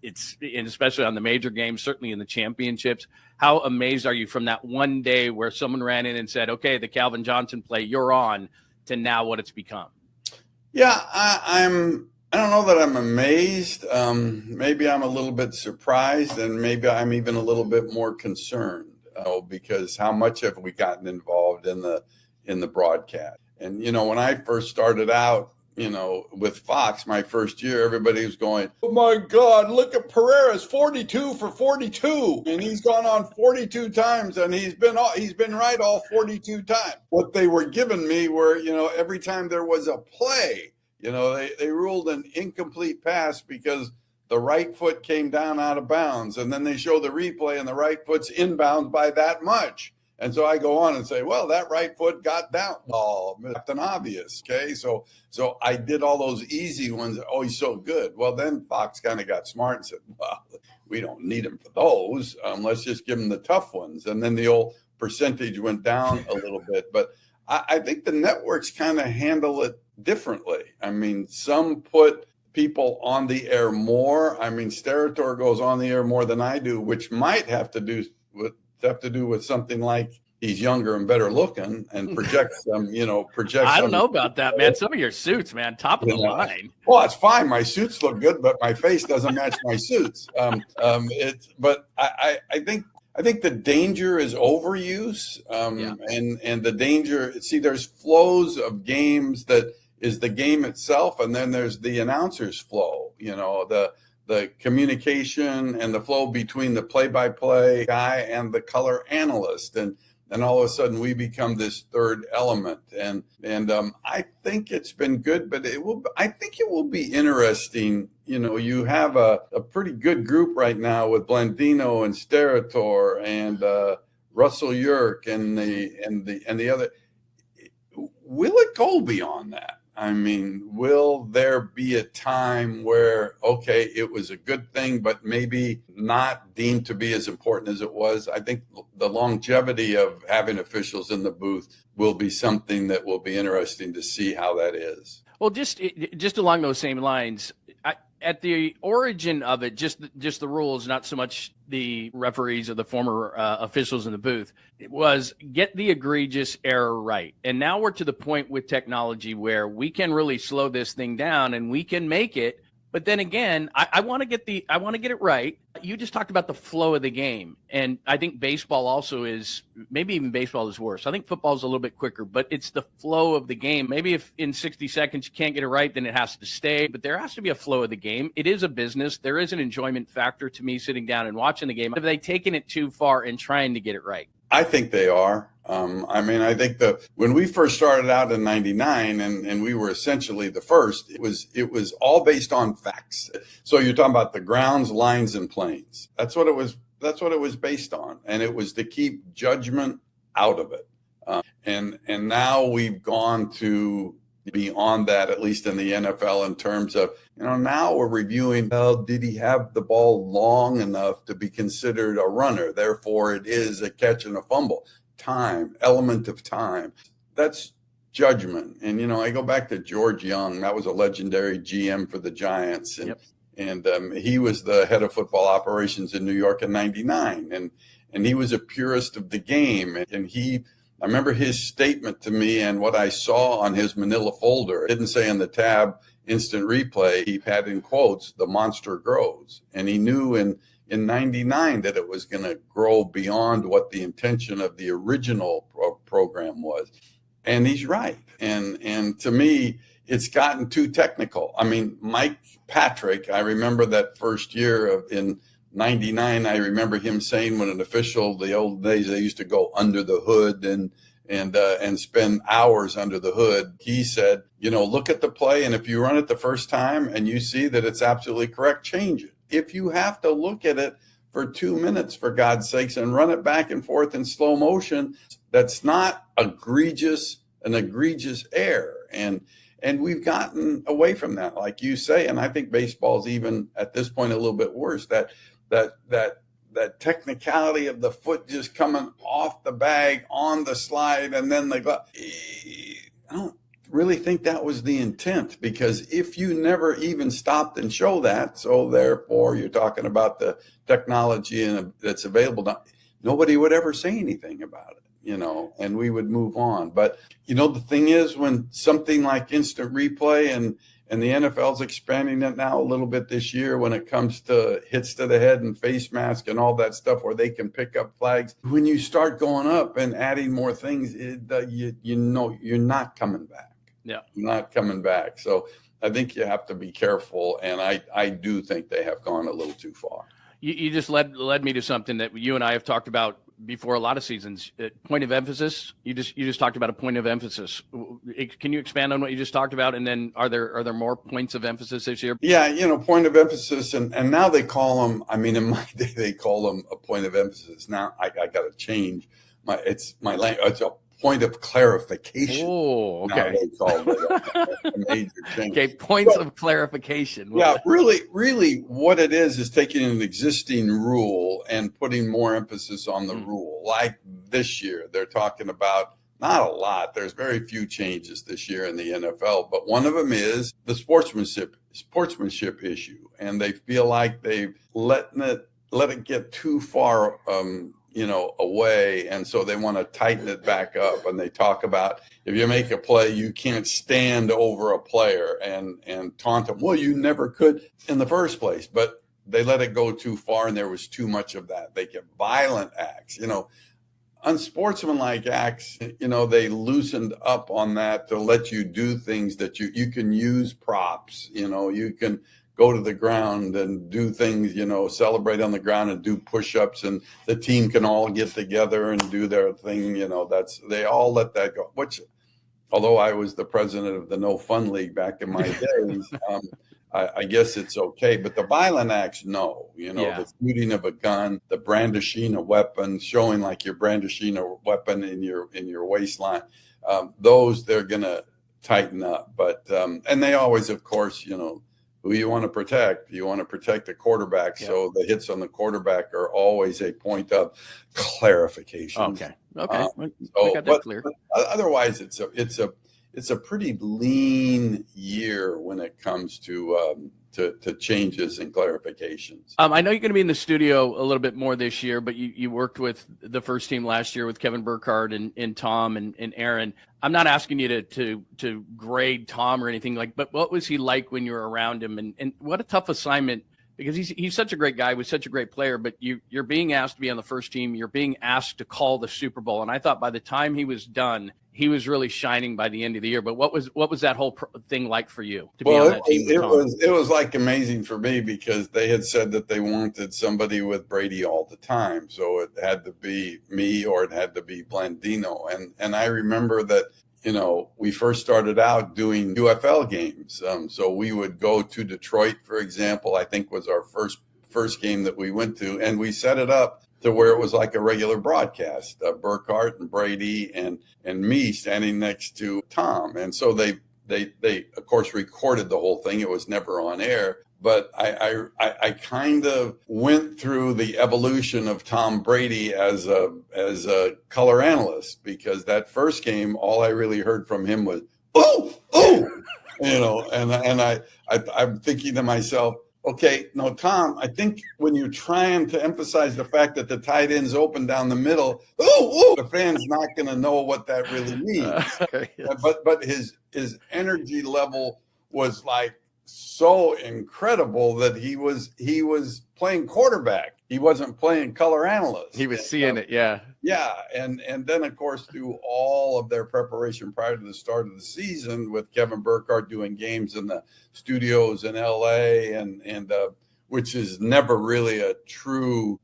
It's and especially on the major games, certainly in the championships. How amazed are you from that one day where someone ran in and said, okay, the Calvin Johnson play, you're on, to now what it's become? Yeah, I don't know that I'm amazed. Maybe I'm a little bit surprised, and maybe I'm even a little bit more concerned, because how much have we gotten involved in the broadcast? And, when I first started out, with Fox, my first year, everybody was going, oh my God, look at Pereira's 42 for 42. And he's gone on 42 times and he's been right all 42 times. What they were giving me were, every time there was a play, they ruled an incomplete pass because the right foot came down out of bounds. And then they show the replay and the right foot's inbounds by that much. And so I go on and say, well, that right foot got down. Oh, Captain Obvious. Okay. So I did all those easy ones. Oh, he's so good. Well, then Fox kind of got smart and said, well, we don't need him for those. Let's just give him the tough ones. And then the old percentage went down a little bit. But I think the networks kind of handle it differently. Some put people on the air more. Steratore goes on the air more than I do, which might have to do with something like he's younger and better looking and projects them, I don't know about that, man. Some of your suits, man, top of the line. Well, it's fine. My suits look good, but my face doesn't match my suits. But I think the danger is overuse. And the danger, there's flows of games that is the game itself. And then there's the announcer's flow, the communication and the flow between the play-by-play guy and the color analyst. And all of a sudden we become this third element. And I think it's been good, but I think it will be interesting. You have a pretty good group right now with Blandino and Steratore and Russell Yerk and the other. Will it go beyond that? Will there be a time where, okay, it was a good thing, but maybe not deemed to be as important as it was? I think the longevity of having officials in the booth will be something that will be interesting to see how that is. Well, just along those same lines, at the origin of it, just the rules, not so much the referees or the former officials in the booth, it was get the egregious error right. And now we're to the point with technology where we can really slow this thing down and we can make it. But then again, I want to get it right. You just talked about the flow of the game. And I think baseball also is, maybe even baseball is worse. I think football is a little bit quicker, but it's the flow of the game. Maybe if in 60 seconds you can't get it right, then it has to stay. But there has to be a flow of the game. It is a business. There is an enjoyment factor to me sitting down and watching the game. Have they taken it too far in trying to get it right? I think they are. I think when we first started out in '99 and we were essentially the first, it was all based on facts. So you're talking about the grounds, lines, and planes. That's what it was based on, and it was to keep judgment out of it. And now we've gone to beyond that, at least in the NFL, in terms of, now we're reviewing, did he have the ball long enough to be considered a runner? Therefore, it is a catch and a fumble. Time, element of time. That's judgment. And, I go back to George Young. That was a legendary GM for the Giants. And, and he was the head of football operations in New York in '99. And he was a purist of the game. And I remember his statement to me and what I saw on his manila folder. It didn't say in the tab instant replay. He had in quotes, the monster grows. And he knew in '99 that it was going to grow beyond what the intention of the original program was. And he's right. And to me, it's gotten too technical. Mike Patrick, I remember that first year in '99, I remember him saying when an official, the old days, they used to go under the hood and and spend hours under the hood. He said, look at the play, and if you run it the first time and you see that it's absolutely correct, change it. If you have to look at it for 2 minutes, for God's sakes, and run it back and forth in slow motion, that's not an egregious error. And we've gotten away from that, like you say. And I think baseball's even at this point a little bit worse. That technicality of the foot just coming off the bag on the slide, and then the glove. I don't really think that was the intent, because if you never even stopped and show that, so therefore you're talking about the technology that's available now, nobody would ever say anything about it. And we would move on. But, the thing is, when something like instant replay and the NFL's expanding it now a little bit this year when it comes to hits to the head and face mask and all that stuff where they can pick up flags, when you start going up and adding more things, you're not coming back. Yeah. You're not coming back. So I think you have to be careful. And I do think they have gone a little too far. You just led me to something that you and I have talked about before a lot of seasons. Point of emphasis. You just talked about a point of emphasis. Can you expand on what you just talked about? And then are there more points of emphasis this year? Yeah, point of emphasis, and now they call them. I mean, in my day they call them a point of emphasis. Now I got to change it's a point of clarification. Oh, okay. Now they call it a major change. Okay, points of clarification. Yeah, really what it is taking an existing rule and putting more emphasis on the rule. Like this year, they're talking about, not a lot, there's very few changes this year in the NFL, but one of them is the sportsmanship issue. And they feel like they've let it get too far away. And so they want to tighten it back up. And they talk about, if you make a play, you can't stand over a player and taunt them. Well, you never could in the first place, but they let it go too far and there was too much of that. They get violent acts, unsportsmanlike acts, they loosened up on that to let you do things that you can use props, you can go to the ground and do things, celebrate on the ground and do push-ups, and the team can all get together and do their thing. They all let that go, which, although I was the president of the No Fun League back in my days, I guess it's okay. But the violent acts, no, the shooting of a gun, the brandishing a weapon, showing like you're brandishing a weapon in your waistline, those they're going to tighten up. But, and they always, of course, who you want to protect. You want to protect the quarterback. Yeah. So the hits on the quarterback are always a point of clarification. Okay. I got that clear. But otherwise, it's a pretty lean year when it comes to changes and clarifications. I know you're going to be in the studio a little bit more this year, but you worked with the first team last year with Kevin Burkhardt and Tom and Aaron. I'm not asking you to grade Tom or anything but what was he like when you were around him, and what a tough assignment, because he's such a great guy, was such a great player, but you're being asked to be on the first team. You're being asked to call the Super Bowl. And I thought by the time he was done, he was really shining by the end of the year. But what was that whole thing like for you to be on that team? It was like amazing for me, because they had said that they wanted somebody with Brady all the time. So it had to be me or it had to be Blandino. And I remember that, we first started out doing UFL games. So we would go to Detroit, for example, I think was our first game that we went to, and we set it up to where it was like a regular broadcast, Burkhardt and Brady and me standing next to Tom. And so they of course recorded the whole thing. It was never on air, but I kind of went through the evolution of Tom Brady as a color analyst, because that first game, all I really heard from him was, "Oh," and I'm thinking to myself, okay, no, Tom, I think when you're trying to emphasize the fact that the tight end's open down the middle, the fan's not going to know what that really means. But his energy level was like so incredible that he was playing quarterback. He wasn't playing color analyst. He was seeing it, yeah. Yeah, and then, of course, through all of their preparation prior to the start of the season with Kevin Burkhardt doing games in the studios in L.A. and which is never really a true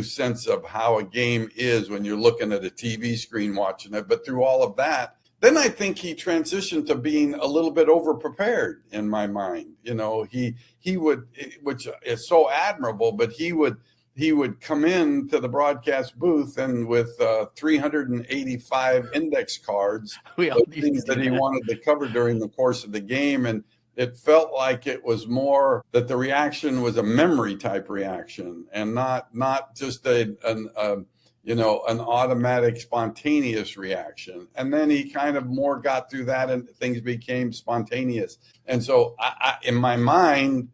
sense of how a game is when you're looking at a TV screen watching it. But through all of that, then I think he transitioned to being a little bit over-prepared in my mind. He would, which is so admirable, but he would come in to the broadcast booth and with 385 index cards, things that he wanted to cover during the course of the game. And it felt like it was more that the reaction was a memory type reaction and not just an automatic spontaneous reaction. And then he kind of more got through that and things became spontaneous. And so I in my mind,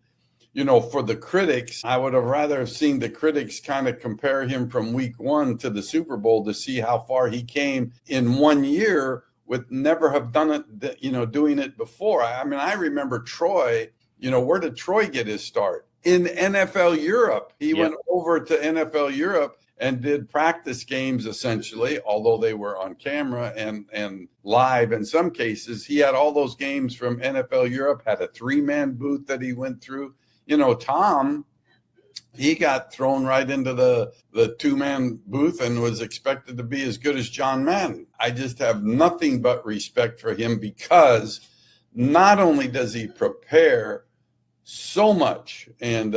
for the critics, I would have rather have seen the critics kind of compare him from week 1 to the Super Bowl to see how far he came in 1 year with never have done it, doing it before. I mean, I remember Troy, where did Troy get his start? In NFL Europe. He went over to NFL Europe and did practice games essentially, although they were on camera and live in some cases. He had all those games from NFL Europe, had a 3-man booth that he went through. Tom, he got thrown right into the 2-man booth and was expected to be as good as John Madden. I just have nothing but respect for him because not only does he prepare so much and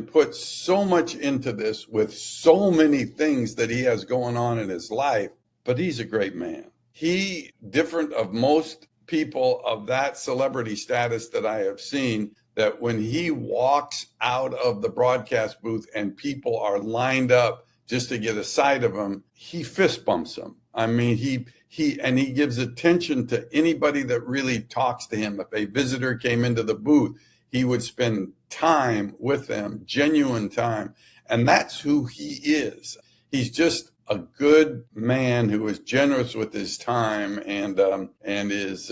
put so much into this with so many things that he has going on in his life, but he's a great man. He, different of most people of that celebrity status that I have seen, that when he walks out of the broadcast booth and people are lined up just to get a sight of him, he fist bumps them. I mean, he gives attention to anybody that really talks to him. If a visitor came into the booth, he would spend time with them, genuine time. And that's who he is. He's just a good man who is generous with his time and is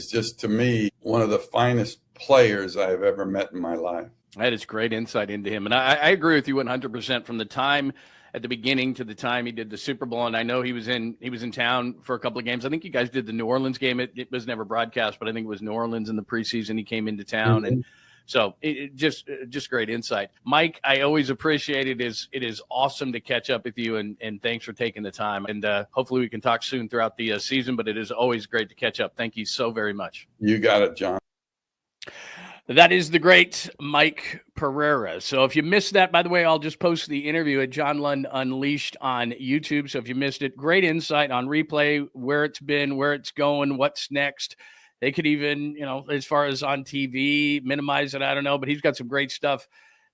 just, to me, one of the finest players I've ever met in my life. That is great insight into him. And I agree with you 100% from the time at the beginning to the time he did the Super Bowl. And I know he was in town for a couple of games. I think you guys did the New Orleans game. It was never broadcast, but I think it was New Orleans in the preseason. He came into town. Mm-hmm. And so it just great insight. Mike, I always appreciate it. It is awesome to catch up with you, and thanks for taking the time. And hopefully we can talk soon throughout the season, but it is always great to catch up. Thank you so very much. You got it, John. That is the great Mike Pereira. So if you missed that, by the way, I'll just post the interview at John Lund Unleashed on YouTube. So if you missed it, great insight on replay, where it's been, where it's going, what's next. They could even, as far as on TV, minimize it. I don't know, but he's got some great stuff.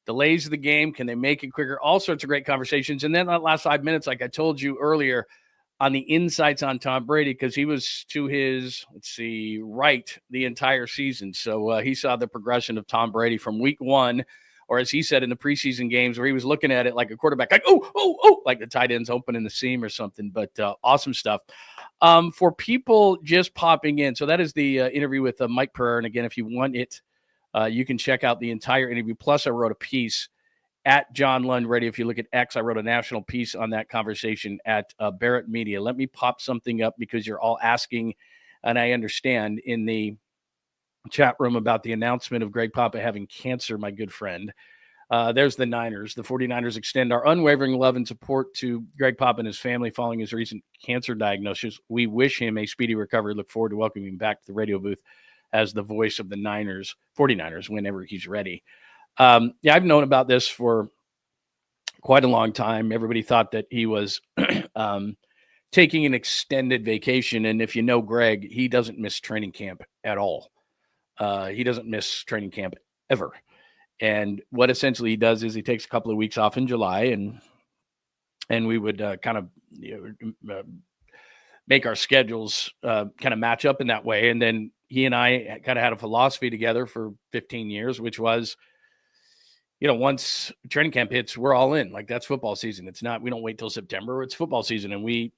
Delays of the game. Can they make it quicker? All sorts of great conversations. And then that last 5 minutes, like I told you earlier, on the insights on Tom Brady, because he was to his, right the entire season. So he saw the progression of Tom Brady from week 1, or as he said in the preseason games, where he was looking at it like a quarterback, like, oh, like the tight end's opening the seam or something. But awesome stuff. For people just popping in, so that is the interview with Mike Pereira. And again, if you want it, you can check out the entire interview. Plus, I wrote a piece at John Lund Radio. If you look at X, I wrote a national piece on that conversation at Barrett Media. Let me pop something up because you're all asking, and I understand, in the chat room about the announcement of Greg Papa having cancer, my good friend. There's the Niners. The 49ers extend our unwavering love and support to Greg Papa and his family following his recent cancer diagnosis. We wish him a speedy recovery. Look forward to welcoming him back to the radio booth as the voice of the 49ers whenever he's ready. I've known about this for quite a long time. Everybody thought that he was taking an extended vacation. And if you know Greg, he doesn't miss training camp at all. He doesn't miss training camp ever. And what essentially he does is he takes a couple of weeks off in July, and we would kind of make our schedules kind of match up in that way. And then he and I kind of had a philosophy together for 15 years, which was, once training camp hits, we're all in. Like, that's football season. It's not, we don't wait till September. It's football season. And we,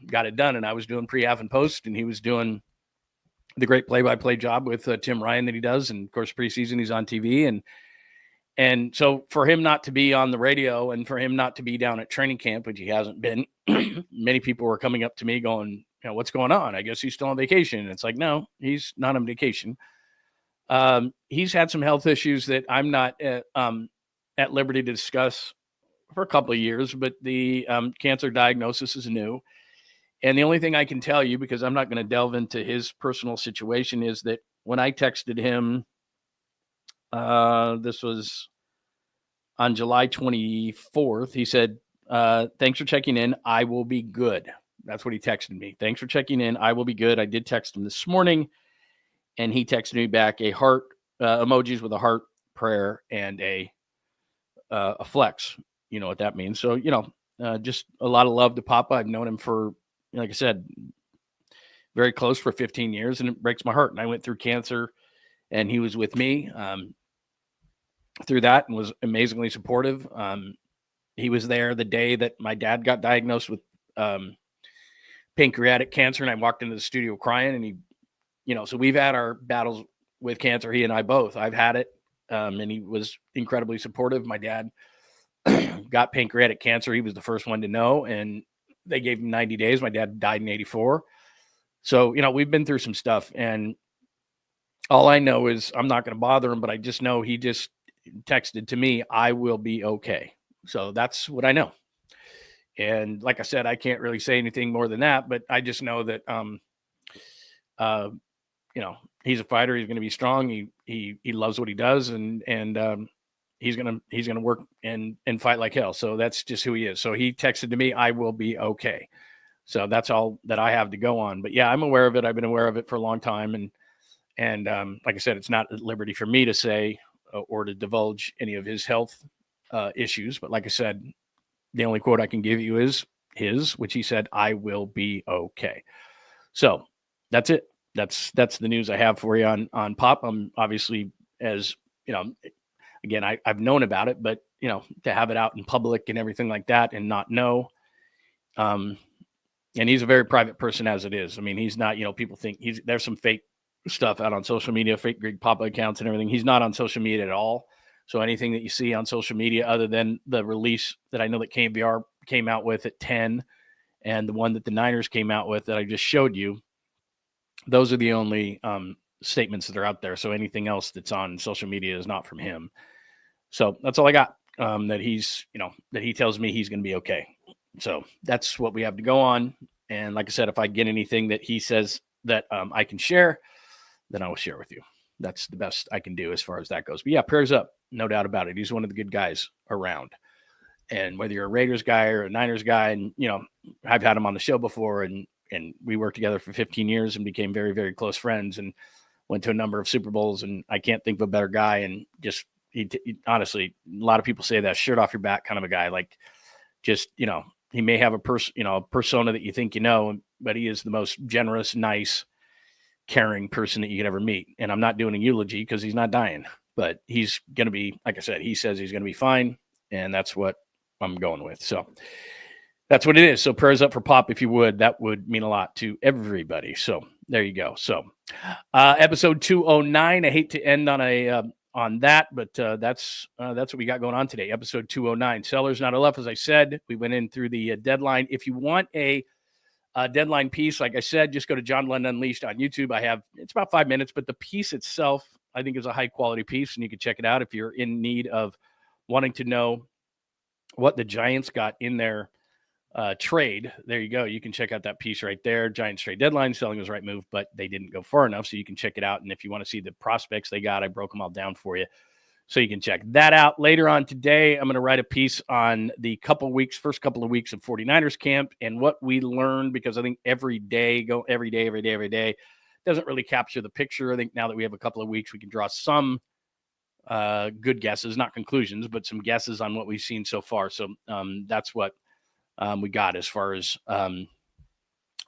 got it done. And I was doing pre-half and post, and he was doing the great play-by-play job with Tim Ryan that he does. And of course, preseason, he's on TV. And so for him not to be on the radio and for him not to be down at training camp, which he hasn't been, many people were coming up to me going, what's going on? I guess he's still on vacation. And it's like, no, he's not on vacation. He's had some health issues that I'm not at liberty to discuss for a couple of years, but the cancer diagnosis is new. And the only thing I can tell you, because I'm not going to delve into his personal situation, is that when I texted him, this was on July 24th, he said, thanks for checking in. I will be good. That's what he texted me. Thanks for checking in. I will be good. I did text him this morning, and he texted me back a heart, emojis with a heart, prayer, and a flex. You know what that means. So, just a lot of love to Papa. I've known him for, like I said, very close for 15 years, and it breaks my heart. And I went through cancer, and he was with me through that and was amazingly supportive. He was there the day that my dad got diagnosed with pancreatic cancer, and I walked into the studio crying, and he, so we've had our battles with cancer, he and I both. I've had it, and he was incredibly supportive. My dad got pancreatic cancer. He was the first one to know, and they gave him 90 days. My dad died in 84. So, we've been through some stuff, and all I know is I'm not going to bother him, but I just know he just texted to me, I will be okay. So that's what I know. And like I said, I can't really say anything more than that, but I just know that, he's a fighter. He's going to be strong. He loves what he does, and he's going to work and fight like hell. So that's just who he is. So he texted to me, I will be okay. So that's all that I have to go on. But yeah, I'm aware of it. I've been aware of it for a long time. And like I said, it's not at liberty for me to say or to divulge any of his health issues. But like I said, the only quote I can give you is his, which he said, I will be okay. So that's it. That's the news I have for you on Pop. I'm obviously, as again, I've known about it, but to have it out in public and everything like that and not know. And he's a very private person as it is. I mean, he's not, people think there's some fake stuff out on social media, fake Greg Papa accounts and everything. He's not on social media at all. So anything that you see on social media, other than the release that I know that KBR came out with at 10 and the one that the Niners came out with that I just showed you, those are the only statements that are out there. So anything else that's on social media is not from him. So that's all I got. That he's, that he tells me he's going to be okay. So that's what we have to go on. And like I said, if I get anything that he says that I can share, then I will share with you. That's the best I can do as far as that goes. But yeah, prayers up, no doubt about it. He's one of the good guys around. And whether you're a Raiders guy or a Niners guy, and I've had him on the show before, and we worked together for 15 years and became very, very close friends, and went to a number of Super Bowls. And I can't think of a better guy. And just he honestly, a lot of people say that shirt off your back kind of a guy. Like, just he may have a persona that you think but he is the most generous, nice, caring person that you could ever meet. And I'm not doing a eulogy because he's not dying, but he's going to be, like I said, he says he's going to be fine. And that's what I'm going with. So that's what it is. So prayers up for Pop, if you would. That would mean a lot to everybody. So there you go. So episode 209. I hate to end on that, but that's what we got going on today. Episode 209. Sellers not enough. As I said, we went in through the deadline. If you want a deadline piece, like I said, just go to John Lund Unleashed on YouTube. It's about 5 minutes, but the piece itself, I think, is a high quality piece, and you can check it out if you're in need of wanting to know what the Giants got in their trade. There you go. You can check out that piece right there. Giants trade deadline, selling was the right move, but they didn't go far enough. So you can check it out. And if you want to see the prospects they got, I broke them all down for you. So you can check that out. Later on today, I'm going to write a piece on the first couple of weeks of 49ers camp and what we learned, because I think every day doesn't really capture the picture. I think now that we have a couple of weeks, we can draw some good guesses, not conclusions, but some guesses on what we've seen so far. So that's what we got as far as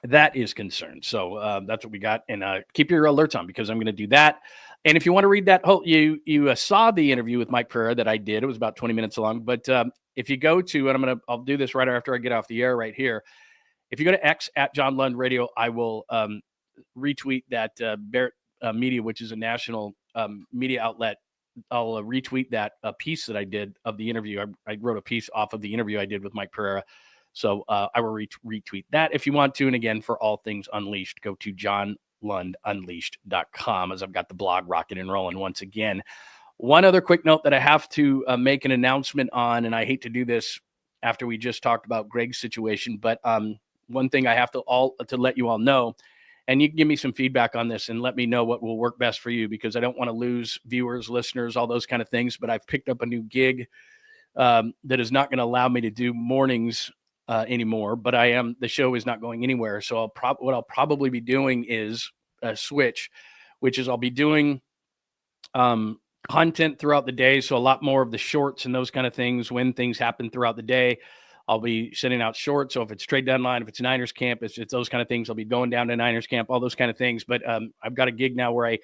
that is concerned. So that's what we got. And keep your alerts on, because I'm going to do that. And if you want to read that whole, you saw the interview with Mike Pereira that I did. It was about 20 minutes long. But if you go to, and I'll do this right after I get off the air right here. If you go to X at John Lund Radio, I will retweet that Barrett Media, which is a national media outlet. I'll retweet that piece that I did of the interview. I wrote a piece off of the interview I did with Mike Pereira. So I will retweet that if you want to. And again, for all things Unleashed, go to John JohnLundUnleashed.com, as I've got the blog rocking and rolling once again. One other quick note that I have to make an announcement on, and I hate to do this after we just talked about Greg's situation, but one thing I have to let you all know, and you can give me some feedback on this and let me know what will work best for you, because I don't want to lose viewers, listeners, all those kind of things. But I've picked up a new gig that is not going to allow me to do mornings anymore. But the show is not going anywhere. So what I'll probably be doing is a switch, which is I'll be doing content throughout the day. So a lot more of the shorts and those kind of things when things happen throughout the day. I'll be sending out shorts. So if it's trade deadline, if it's Niners camp, it's those kind of things. I'll be going down to Niners camp, all those kind of things. But I've got a gig now where I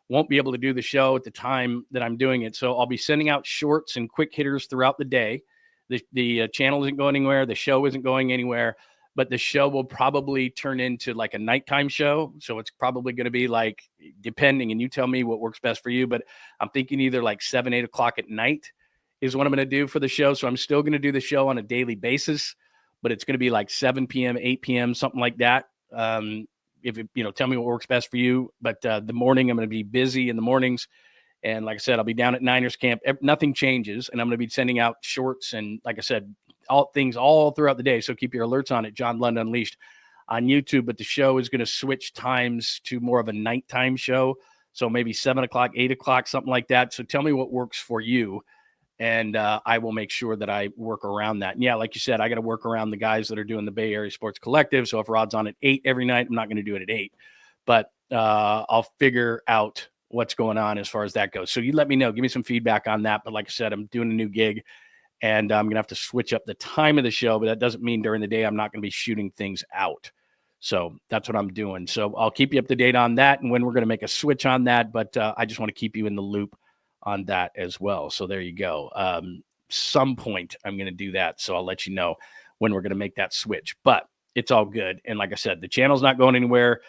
won't be able to do the show at the time that I'm doing it. So I'll be sending out shorts and quick hitters throughout the day. The channel isn't going anywhere. The show isn't going anywhere. But the show will probably turn into like a nighttime show. So it's probably going to be like, depending, and you tell me what works best for you, but I'm thinking either like 7, 8 o'clock at night is what I'm going to do for the show. So I'm still going to do the show on a daily basis, but it's going to be like 7 p.m., 8 p.m., something like that. Tell me what works best for you. But the morning, I'm going to be busy in the mornings. And like I said, I'll be down at Niners camp. Nothing changes. And I'm going to be sending out shorts and, like I said, all throughout the day. So keep your alerts on it. John Lund Unleashed on YouTube. But the show is going to switch times to more of a nighttime show. So maybe 7 o'clock, 8 o'clock, something like that. So tell me what works for you. And I will make sure that I work around that. And yeah, like you said, I got to work around the guys that are doing the Bay Area Sports Collective. So if Rod's on at 8 every night, I'm not going to do it at 8. But I'll figure out what's going on as far as that goes. So you let me know. Give me some feedback on that. But like I said, I'm doing a new gig, and I'm going to have to switch up the time of the show. But that doesn't mean during the day I'm not going to be shooting things out. So that's what I'm doing. So I'll keep you up to date on that and when we're going to make a switch on that. But I just want to keep you in the loop on that as well. So there you go. Some point I'm going to do that. So I'll let you know when we're going to make that switch, but it's all good. And like I said, the channel's not going anywhere.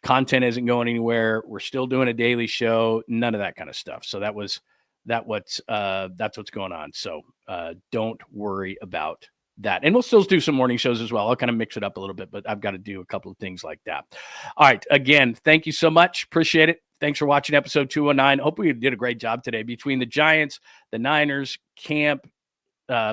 Content isn't going anywhere. We're still doing a daily show, none of that kind of stuff. So that's what's going on. So don't worry about that. And we'll still do some morning shows as well. I'll kind of mix it up a little bit, but I've got to do a couple of things like that. All right. Again, thank you so much. Appreciate it. Thanks for watching episode 209. Hope we did a great job today between the Giants, the Niners, camp,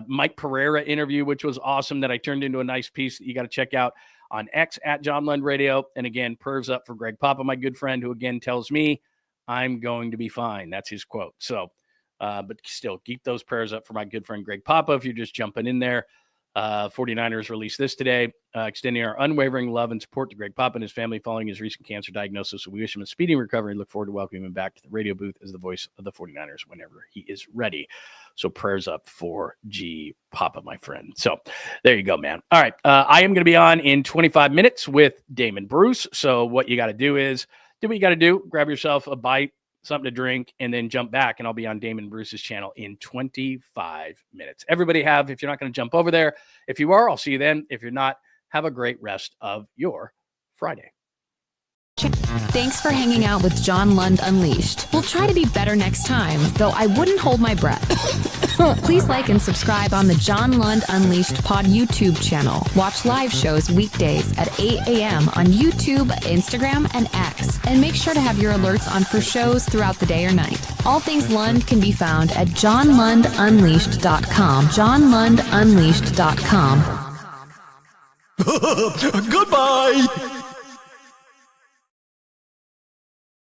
Mike Pereira interview, which was awesome, that I turned into a nice piece that you got to check out on X at John Lund Radio. And again, prayers up for Greg Papa, my good friend, who again tells me I'm going to be fine. That's his quote. So, but still keep those prayers up for my good friend Greg Papa if you're just jumping in there. 49ers released this today, extending our unwavering love and support to Greg Papa and his family following his recent cancer diagnosis. So we wish him a speedy recovery and look forward to welcoming him back to the radio booth as the voice of the 49ers whenever he is ready. So prayers up for G Papa, my friend. So there you go, man. All right. I am going to be on in 25 minutes with Damon Bruce. So what you got to do is do what you got to do. Grab yourself a bite, something to drink, and then jump back, and I'll be on Damon Bruce's channel in 25 minutes. Everybody if you're not going to jump over there, if you are, I'll see you then. If you're not, have a great rest of your Friday. Thanks for hanging out with John Lund Unleashed. We'll try to be better next time, though I wouldn't hold my breath. Please like and subscribe on the John Lund Unleashed Pod YouTube channel. Watch live shows weekdays at 8 a.m. on YouTube, Instagram, and X. And make sure to have your alerts on for shows throughout the day or night. All things Lund can be found at JohnLundUnleashed.com. JohnLundUnleashed.com. Goodbye!